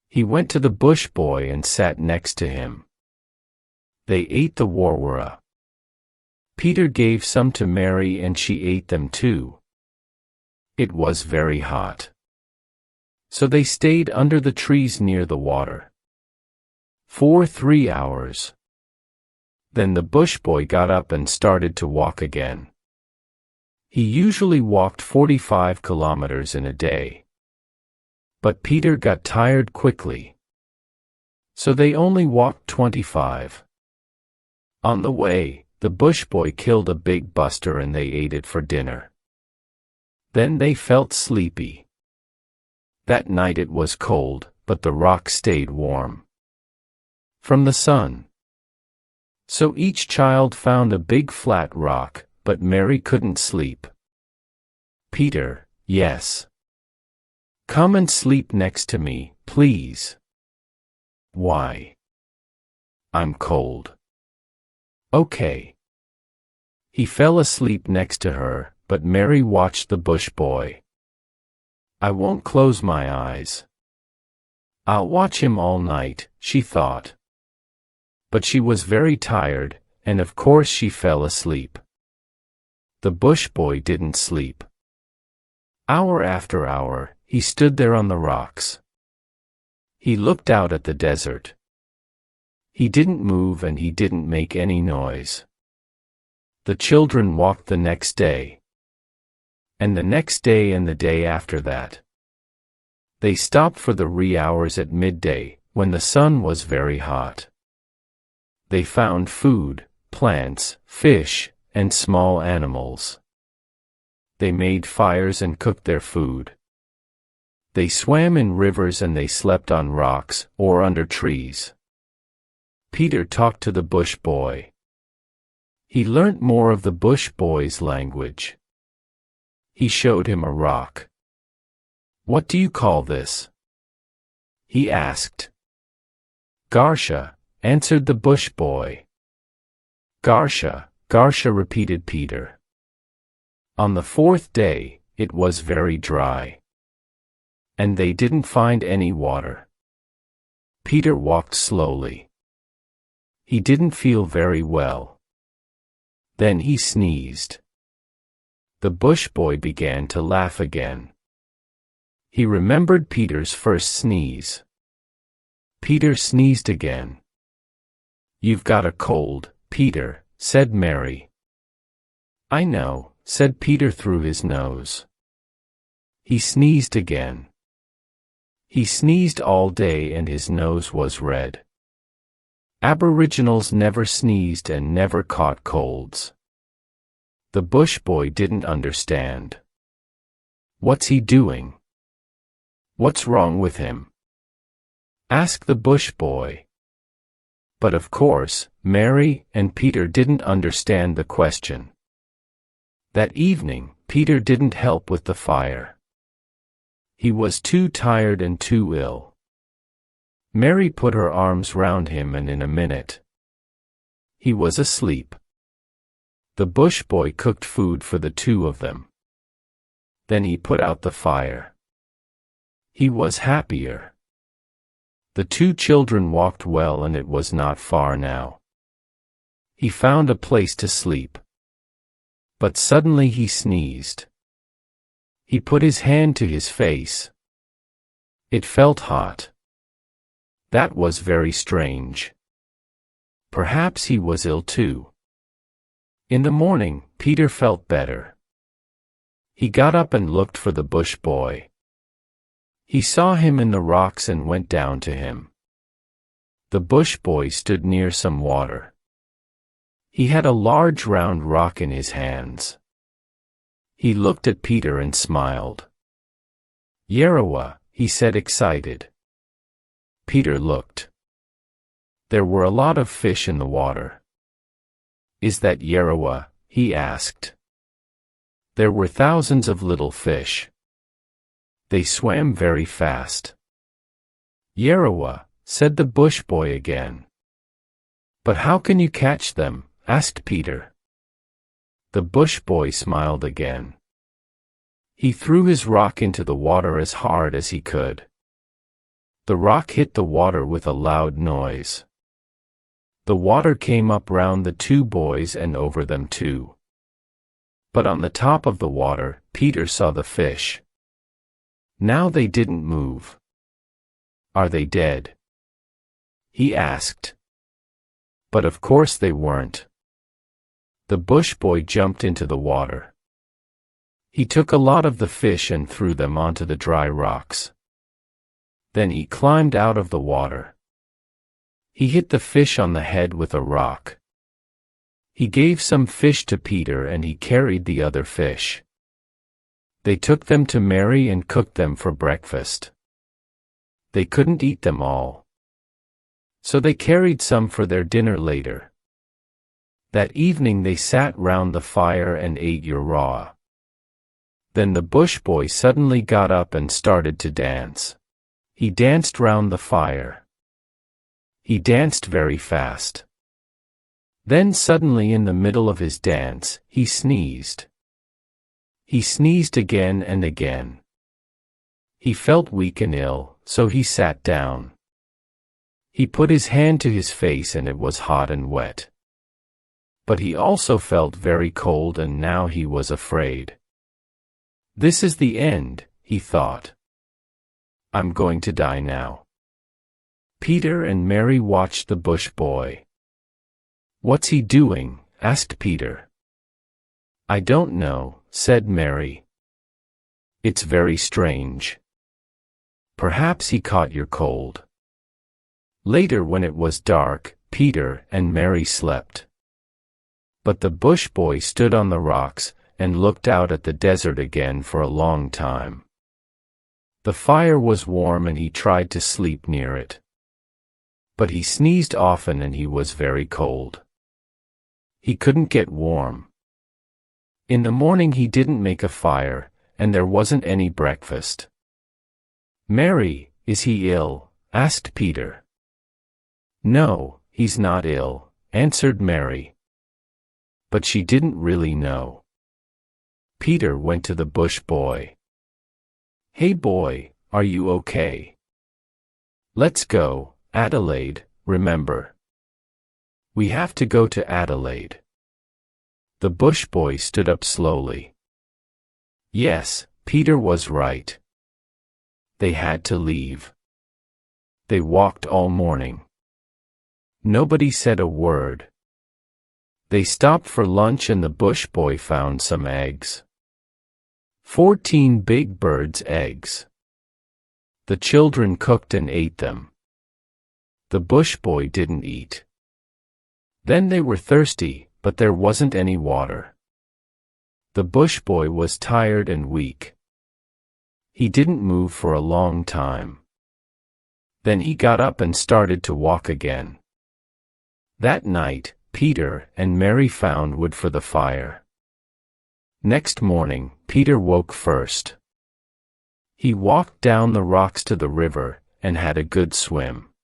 He went to the bush boy and sat next to him. They ate the warwara. Peter gave some to Mary and she ate them too. It was very hot. So they stayed under the trees near the water. For 3 hours. Then the bush boy got up and started to walk again. He usually walked 45 kilometers in a day. But Peter got tired quickly. So they only walked 25. On the way, the bush boy killed a big buster and they ate it for dinner. Then they felt sleepy. That night it was cold, but the rock stayed warm. From the sun. So each child found a big flat rock, but Mary couldn't sleep. "Peter, yes. Come and sleep next to me, please." "Why?" "I'm cold." "Okay." He fell asleep next to her, but Mary watched the bush boy. "I won't close my eyes. I'll watch him all night," she thought. But she was very tired, and of course she fell asleep. The bush boy didn't sleep. Hour after hour, he stood there on the rocks. He looked out at the desert. He didn't move and he didn't make any noise. The children walked the next day. And the next day and the day after that. They stopped for the wee hours at midday, when the sun was very hot. They found food, plants, fish, and small animals. They made fires and cooked their food. They swam in rivers and they slept on rocks or under trees. Peter talked to the bush boy. He learnt more of the bush boy's language. He showed him a rock. "What do you call this?" he asked. "Garsha," answered the bush boy. "Garsha, Garsha," repeated Peter. On the 4th day, it was very dry. And they didn't find any water. Peter walked slowly. He didn't feel very well. Then he sneezed. The bush boy began to laugh again. He remembered Peter's first sneeze. Peter sneezed again. "You've got a cold, Peter," said Mary. "I know," said Peter through his nose. He sneezed again. He sneezed all day and his nose was red. Aboriginals never sneezed and never caught colds. The bush boy didn't understand. "What's he doing? What's wrong with him?" asked the bush boy. But of course, Mary and Peter didn't understand the question. That evening, Peter didn't help with the fire. He was too tired and too ill. Mary put her arms round him and in a minute, he was asleep. The bush boy cooked food for the two of them. Then he put out the fire. He was happier. The two children walked well and it was not far now. He found a place to sleep. But suddenly he sneezed. He put his hand to his face. It felt hot. That was very strange. Perhaps he was ill too. In the morning, Peter felt better. He got up and looked for the bush boy. He saw him in the rocks and went down to him. The bush boy stood near some water. He had a large round rock in his hands. He looked at Peter and smiled. "Yerawa," he said, excited. Peter looked. There were a lot of fish in the water. "Is that Yerawa?" he asked. There were thousands of little fish. They swam very fast. "Yerawa," said the bush boy again. "But how can you catch them?" asked Peter. The bush boy smiled again. He threw his rock into the water as hard as he could. The rock hit the water with a loud noise. The water came up round the two boys and over them too. But on the top of the water, Peter saw the fish. Now they didn't move. "Are they dead?" he asked. But of course they weren't. The bush boy jumped into the water. He took a lot of the fish and threw them onto the dry rocks. Then he climbed out of the water. He hit the fish on the head with a rock. He gave some fish to Peter and he carried the other fish. They took them to Mary and cooked them for breakfast. They couldn't eat them all. So they carried some for their dinner later. That evening they sat round the fire and ate yerawa. Then the bush boy suddenly got up and started to dance. He danced round the fire. He danced very fast. Then suddenly in the middle of his dance, he sneezed. He sneezed again and again. He felt weak and ill, so he sat down. He put his hand to his face and it was hot and wet. But he also felt very cold and now he was afraid. "This is the end," he thought. "I'm going to die now." Peter and Mary watched the bush boy. "What's he doing?" asked Peter. "I don't know," said Mary. "It's very strange. Perhaps he caught your cold." Later, when it was dark, Peter and Mary slept. But the bush boy stood on the rocks and looked out at the desert again for a long time. The fire was warm and he tried to sleep near it. But he sneezed often and he was very cold. He couldn't get warm. In the morning he didn't make a fire, and there wasn't any breakfast. "Mary, is he ill?" asked Peter. "No, he's not ill," answered Mary. But she didn't really know. Peter went to the bush boy. "Hey boy, are you okay? Let's go, Adelaide, remember? We have to go to Adelaide." The bush boy stood up slowly. Yes, Peter was right. They had to leave. They walked all morning. Nobody said a word. They stopped for lunch and the bush boy found some eggs. 14 big birds' eggs. The children cooked and ate them. The bush boy didn't eat. Then they were thirsty, but there wasn't any water. The bush boy was tired and weak. He didn't move for a long time. Then he got up and started to walk again. That night, Peter and Mary found wood for the fire. Next morning, Peter woke first. He walked down the rocks to the river and had a good swim.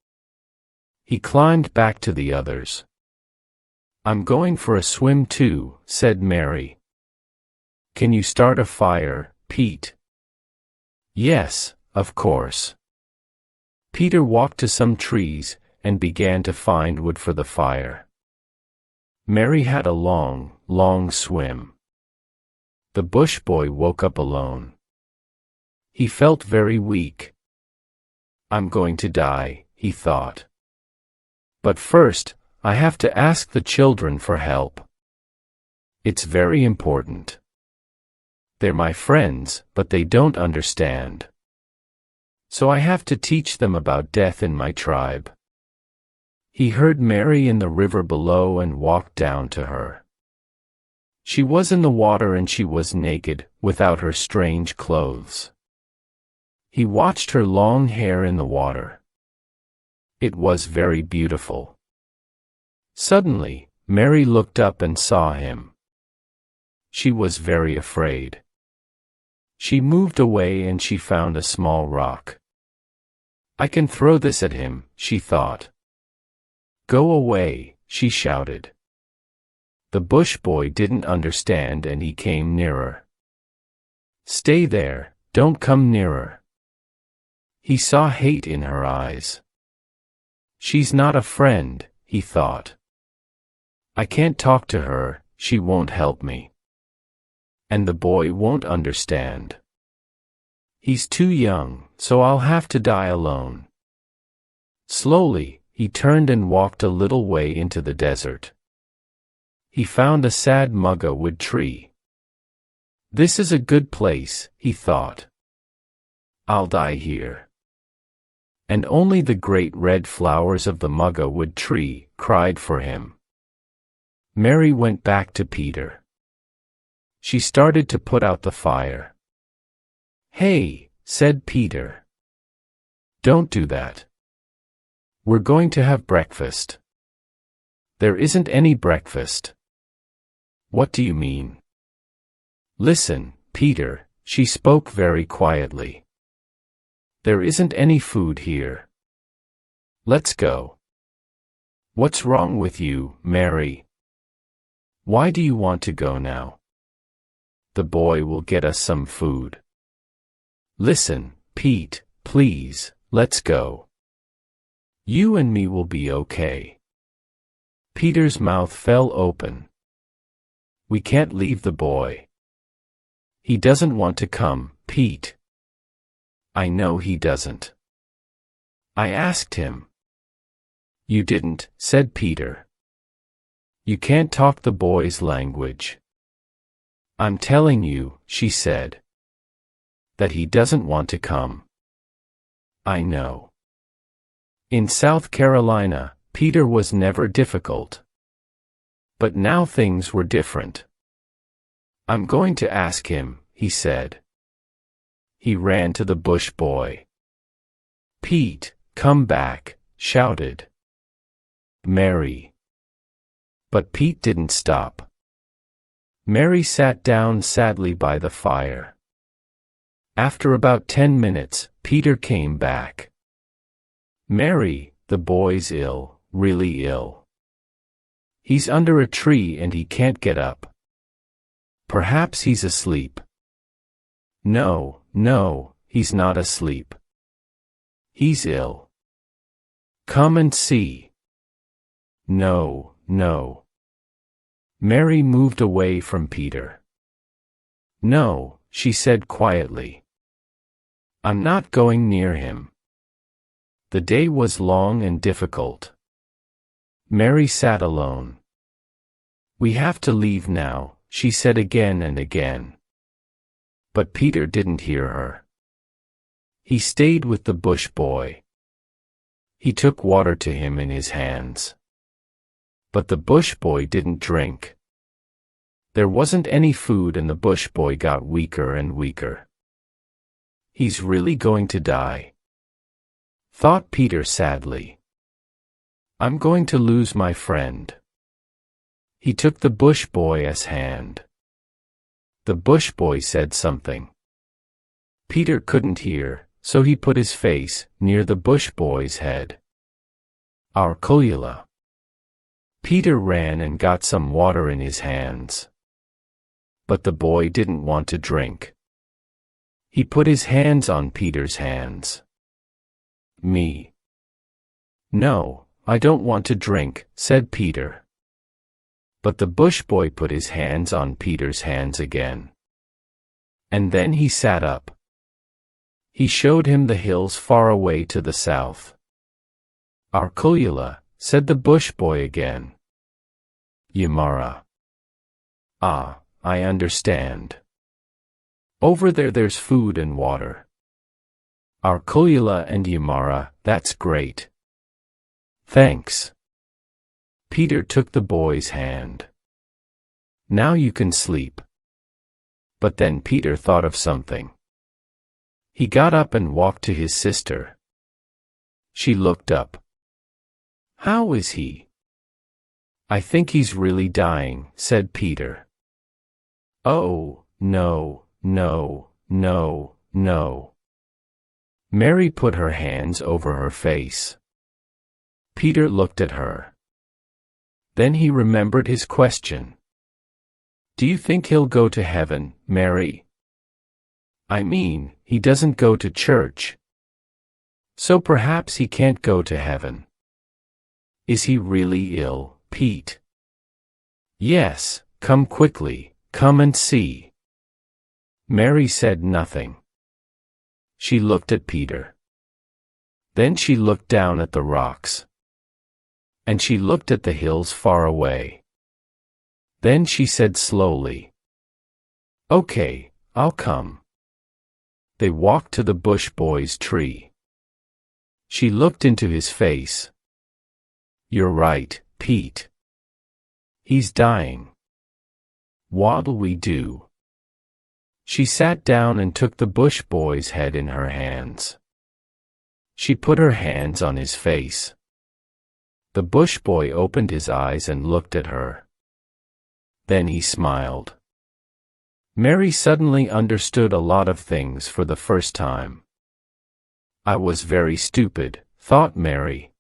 He climbed back to the others. "I'm going for a swim too," said Mary. "Can you start a fire, Pete?" "Yes, of course." Peter walked to some trees and began to find wood for the fire. Mary had a long, long swim. The bush boy woke up alone. He felt very weak. "I'm going to die," he thought. "But first, I have to ask the children for help. It's very important." They're my friends, but they don't understand. So I have to teach them about death in my tribe. He heard Mary in the river below and walked down to her. She was in the water and she was naked, without her strange clothes. He watched her long hair in the water. It was very beautiful. Suddenly, Mary looked up and saw him. She was very afraid. She moved away and she found a small rock. I can throw this at him, she thought. Go away, she shouted. The bush boy didn't understand and he came nearer. Stay there, don't come nearer. He saw hate in her eyes. She's not a friend, he thought. I can't talk to her, she won't help me. And the boy won't understand. He's too young, so I'll have to die alone. Slowly, he turned and walked a little way into the desert. He found a sad mugga wood tree. This is a good place, he thought. I'll die here. And only the great red flowers of the mugga wood tree cried for him. Mary went back to Peter. She started to put out the fire. Hey, said Peter. Don't do that. We're going to have breakfast. There isn't any breakfast. What do you mean? Listen, Peter, she spoke very quietly. There isn't any food here. Let's go. What's wrong with you, Mary? Why do you want to go now? The boy will get us some food. Listen, Pete, please, let's go. You and me will be okay. Peter's mouth fell open. We can't leave the boy. He doesn't want to come, Pete. I know he doesn't. I asked him. You didn't, said Peter. You can't talk the boy's language. I'm telling you, she said. That he doesn't want to come. I know. In South Carolina, Peter was never difficult. But now things were different. I'm going to ask him, he said. He ran to the bush boy. Pete, come back, shouted Mary. But Pete didn't stop. Mary sat down sadly by the fire. After about 10 minutes, Peter came back. Mary, the boy's ill, really ill. He's under a tree and he can't get up. Perhaps he's asleep. No, he's not asleep. He's ill. Come and see. No. Mary moved away from Peter. No, she said quietly. I'm not going near him. The day was long and difficult. Mary sat alone. We have to leave now, she said again and again. But Peter didn't hear her. He stayed with the bush boy. He took water to him in his hands. But the bush boy didn't drink. There wasn't any food and the bush boy got weaker and weaker. He's really going to die, thought Peter sadly. I'm going to lose my friend. He took the bush boy's hand. The bush boy said something. Peter couldn't hear, so he put his face near the bush boy's head. Our Kulila. Peter ran and got some water in his hands. But the boy didn't want to drink. He put his hands on Peter's hands. Me. No, I don't want to drink, said Peter. But the bush boy put his hands on Peter's hands again. And then he sat up. He showed him the hills far away to the south. Our Kulila, said the bush boy again. Yamara. Ah, I understand. Over there's food and water. Arkulula and Yamara, that's great. Thanks. Peter took the boy's hand. Now you can sleep. But then Peter thought of something. He got up and walked to his sister. She looked up. How is he? I think he's really dying, said Peter. Oh, no, no, no, no. Mary put her hands over her face. Peter looked at her. Then he remembered his question. Do you think he'll go to heaven, Mary? I mean, he doesn't go to church. So perhaps he can't go to heaven. Is he really ill, Pete? Yes, come quickly, come and see. Mary said nothing. She looked at Peter. Then she looked down at the rocks. And she looked at the hills far away. Then she said slowly, Okay, I'll come. They walked to the bush boy's tree. She looked into his face. You're right, Pete. He's dying. What'll we do? She sat down and took the bush boy's head in her hands. She put her hands on his face. The bush boy opened his eyes and looked at her. Then he smiled. Mary suddenly understood a lot of things for the first time. I was very stupid, thought Mary.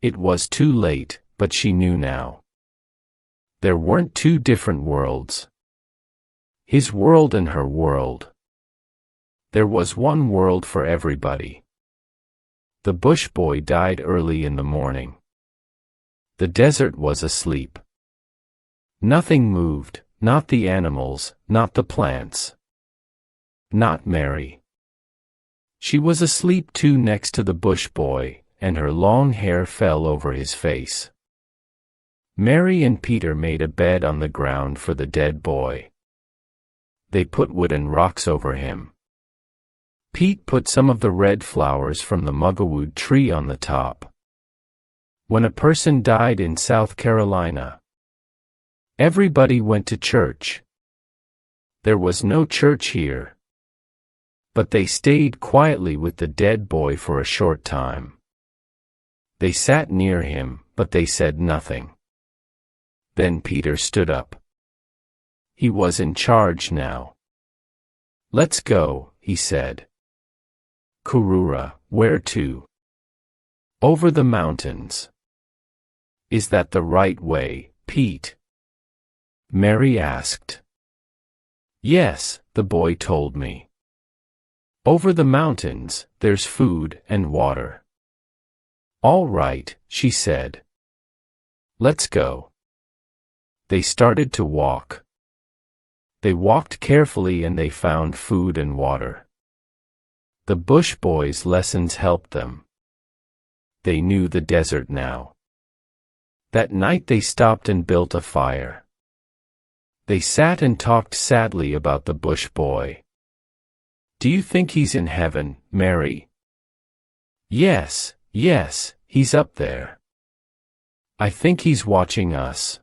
It was too late, but she knew now. There weren't two different worlds. His world and her world. There was one world for everybody. The bush boy died early in the morning. The desert was asleep. Nothing moved, not the animals, not the plants. Not Mary. She was asleep too next to the bush boy, and her long hair fell over his face. Mary and Peter made a bed on the ground for the dead boy. They put wood and rocks over him. Pete put some of the red flowers from the muggerwood tree on the top. When a person died in South Carolina, everybody went to church. There was no church here. But they stayed quietly with the dead boy for a short time. They sat near him, but they said nothing. Then Peter stood up. He was in charge now. Let's go, he said. Kurura, where to? Over the mountains. Is that the right way, Pete? Mary asked. Yes, the boy told me. Over the mountains, there's food and water. All right, she said. Let's go. They started to walk. They walked carefully and they found food and water. The bush boys' lessons helped them. They knew the desert now. That night they stopped and built a fire. They sat and talked sadly about the bush boy. Do you think he's in heaven, Mary? Yes, yes, he's up there. I think he's watching us.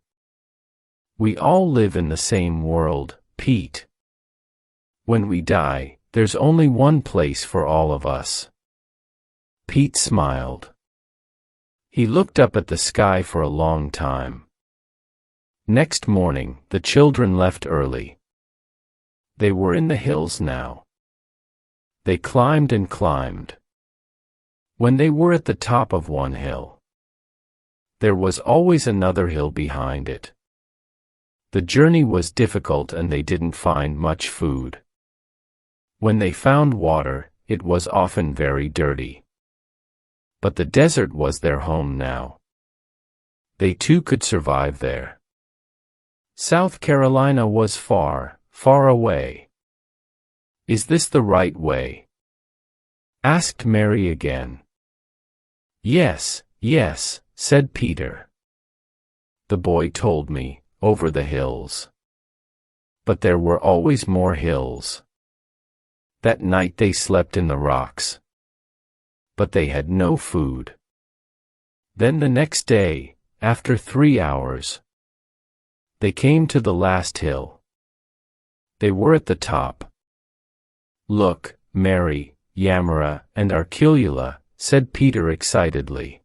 We all live in the same world, Pete. When we die, there's only one place for all of us. Pete smiled. He looked up at the sky for a long time. Next morning, the children left early. They were in the hills now. They climbed and climbed. When they were at the top of one hill, there was always another hill behind it. The journey was difficult and they didn't find much food. When they found water, it was often very dirty. But the desert was their home now. They too could survive there. South Carolina was far, far away. Is this the right way? Asked Mary again. Yes, yes, said Peter. The boy told me, over the hills. but there were always more hills. That night they slept in the rocks. But they had no food. Then the next day, after 3 hours, they came to the last hill. They were at the top. "Look, Mary, Yamara, and Archilula," said Peter excitedly.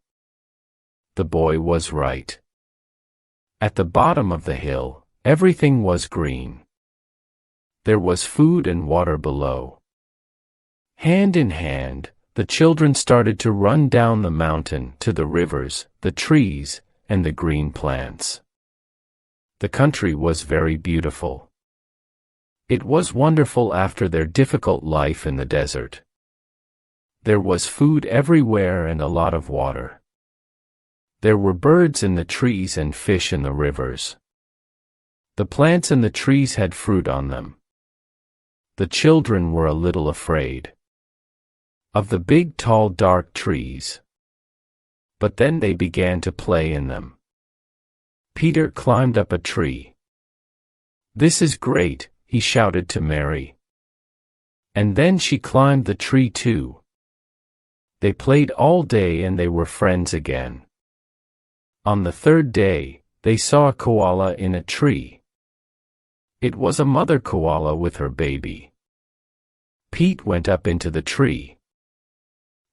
The boy was right. At the bottom of the hill, everything was green. There was food and water below. Hand in hand, the children started to run down the mountain to the rivers, the trees, and the green plants. The country was very beautiful. It was wonderful after their difficult life in the desert. There was food everywhere and a lot of water. There were birds in the trees and fish in the rivers. The plants and the trees had fruit on them. The children were a little afraid of the big, tall, dark trees. But then they began to play in them. Peter climbed up a tree. "This is great," he shouted to Mary. And then she climbed the tree too. They played all day and they were friends again. On the third day, they saw a koala in a tree. It was a mother koala with her baby. Pete went up into the tree.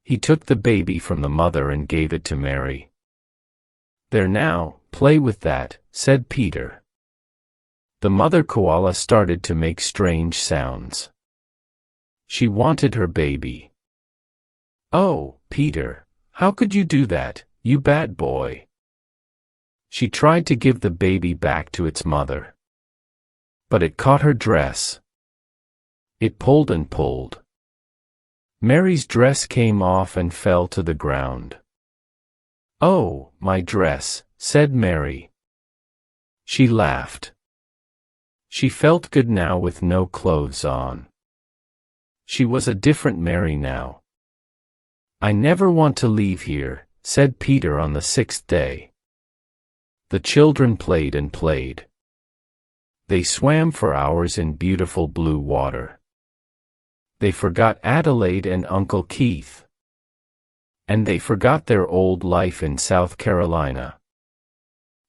He took the baby from the mother and gave it to Mary. "There now, play with that," said Peter. The mother koala started to make strange sounds. She wanted her baby. "Oh, Peter, how could you do that, you bad boy?" She tried to give the baby back to its mother. But it caught her dress. It pulled and pulled. Mary's dress came off and fell to the ground. "Oh, my dress," said Mary. She laughed. She felt good now with no clothes on. She was a different Mary now. "I never want to leave here," said Peter on the 6th day. The children played and played. They swam for hours in beautiful blue water. They forgot Adelaide and Uncle Keith. And they forgot their old life in South Carolina.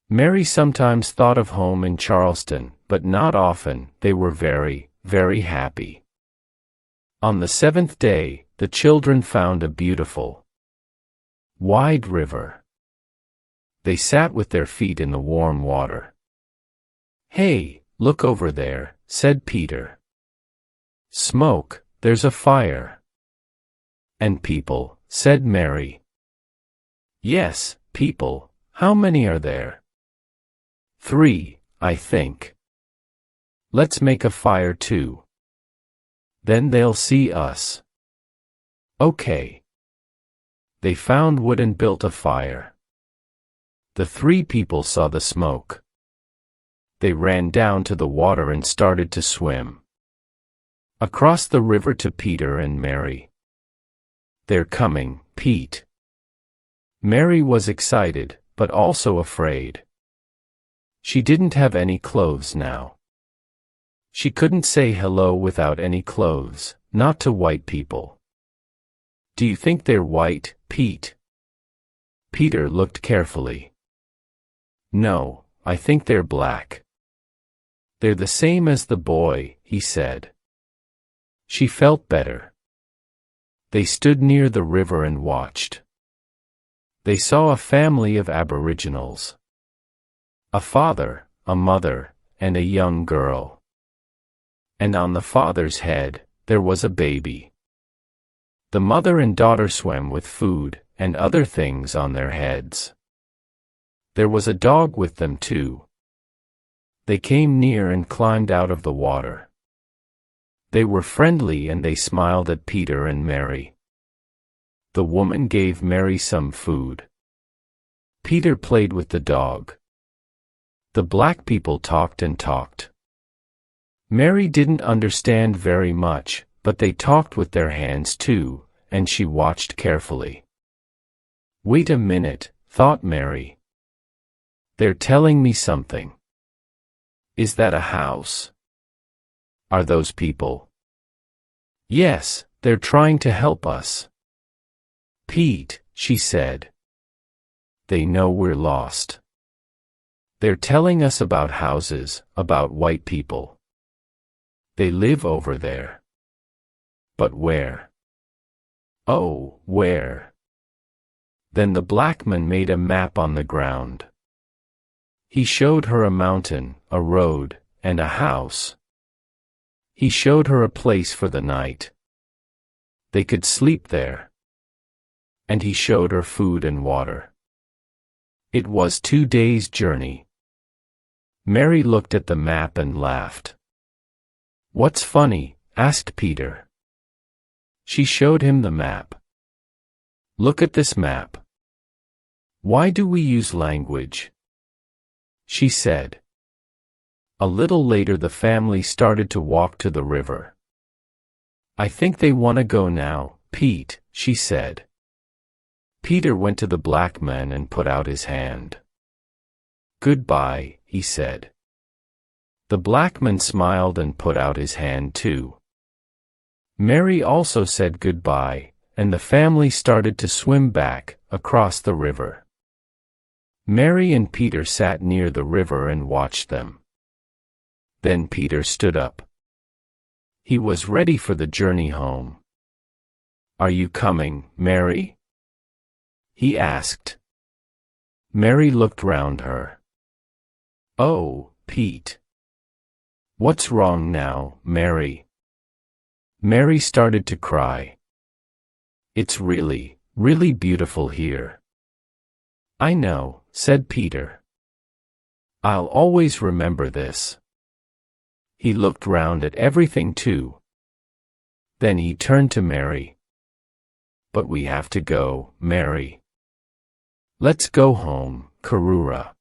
Mary sometimes thought of home in Charleston, but not often. They were very, very happy. On the 7th day, the children found a beautiful, wide river. They sat with their feet in the warm water. "Hey, look over there," said Peter. "Smoke, there's a fire." "And people," said Mary. "Yes, people. How many are there?" "3, I think." "Let's make a fire too. Then they'll see us." "Okay." They found wood and built a fire. The 3 people saw the smoke. They ran down to the water and started to swim across the river to Peter and Mary. "They're coming, Pete." Mary was excited, but also afraid. She didn't have any clothes now. She couldn't say hello without any clothes, not to white people. "Do you think they're white, Pete?" Peter looked carefully. "No, I think they're black." "They're the same as the boy," he said. She felt better. They stood near the river and watched. They saw a family of Aboriginals. A father, a mother, and a young girl. And on the father's head, there was a baby. The mother and daughter swam with food and other things on their heads. There was a dog with them too. They came near and climbed out of the water. They were friendly and they smiled at Peter and Mary. The woman gave Mary some food. Peter played with the dog. The black people talked and talked. Mary didn't understand very much, but they talked with their hands too, and she watched carefully. "Wait a minute," thought Mary. "They're telling me something. Is that a house?" Are those people? Yes, they're trying to help us. Pete, she said. They know we're lost. They're telling us about houses, about white people. They live over there. But where? Oh, where? Then the black man made a map on the ground. He showed her a mountain, a road, and a house. He showed her a place for the night. They could sleep there. And he showed her food and water. It was 2 days' journey. Mary looked at the map and laughed. What's funny? Asked Peter. She showed him the map. Look at this map. Why do we use language? She said. A little later the family started to walk to the river. I think they want to go now, Pete, she said. Peter went to the black man and put out his hand. Goodbye, he said. The black man smiled and put out his hand too. Mary also said goodbye, and the family started to swim back, across the river. Mary and Peter sat near the river and watched them. Then Peter stood up. He was ready for the journey home. Are you coming, Mary? He asked. Mary looked round her. Oh, Pete. What's wrong now, Mary? Mary started to cry. It's really, really beautiful here. I know, said Peter. I'll always remember this. He looked round at everything too. Then he turned to Mary. But we have to go, Mary. Let's go home, Karura.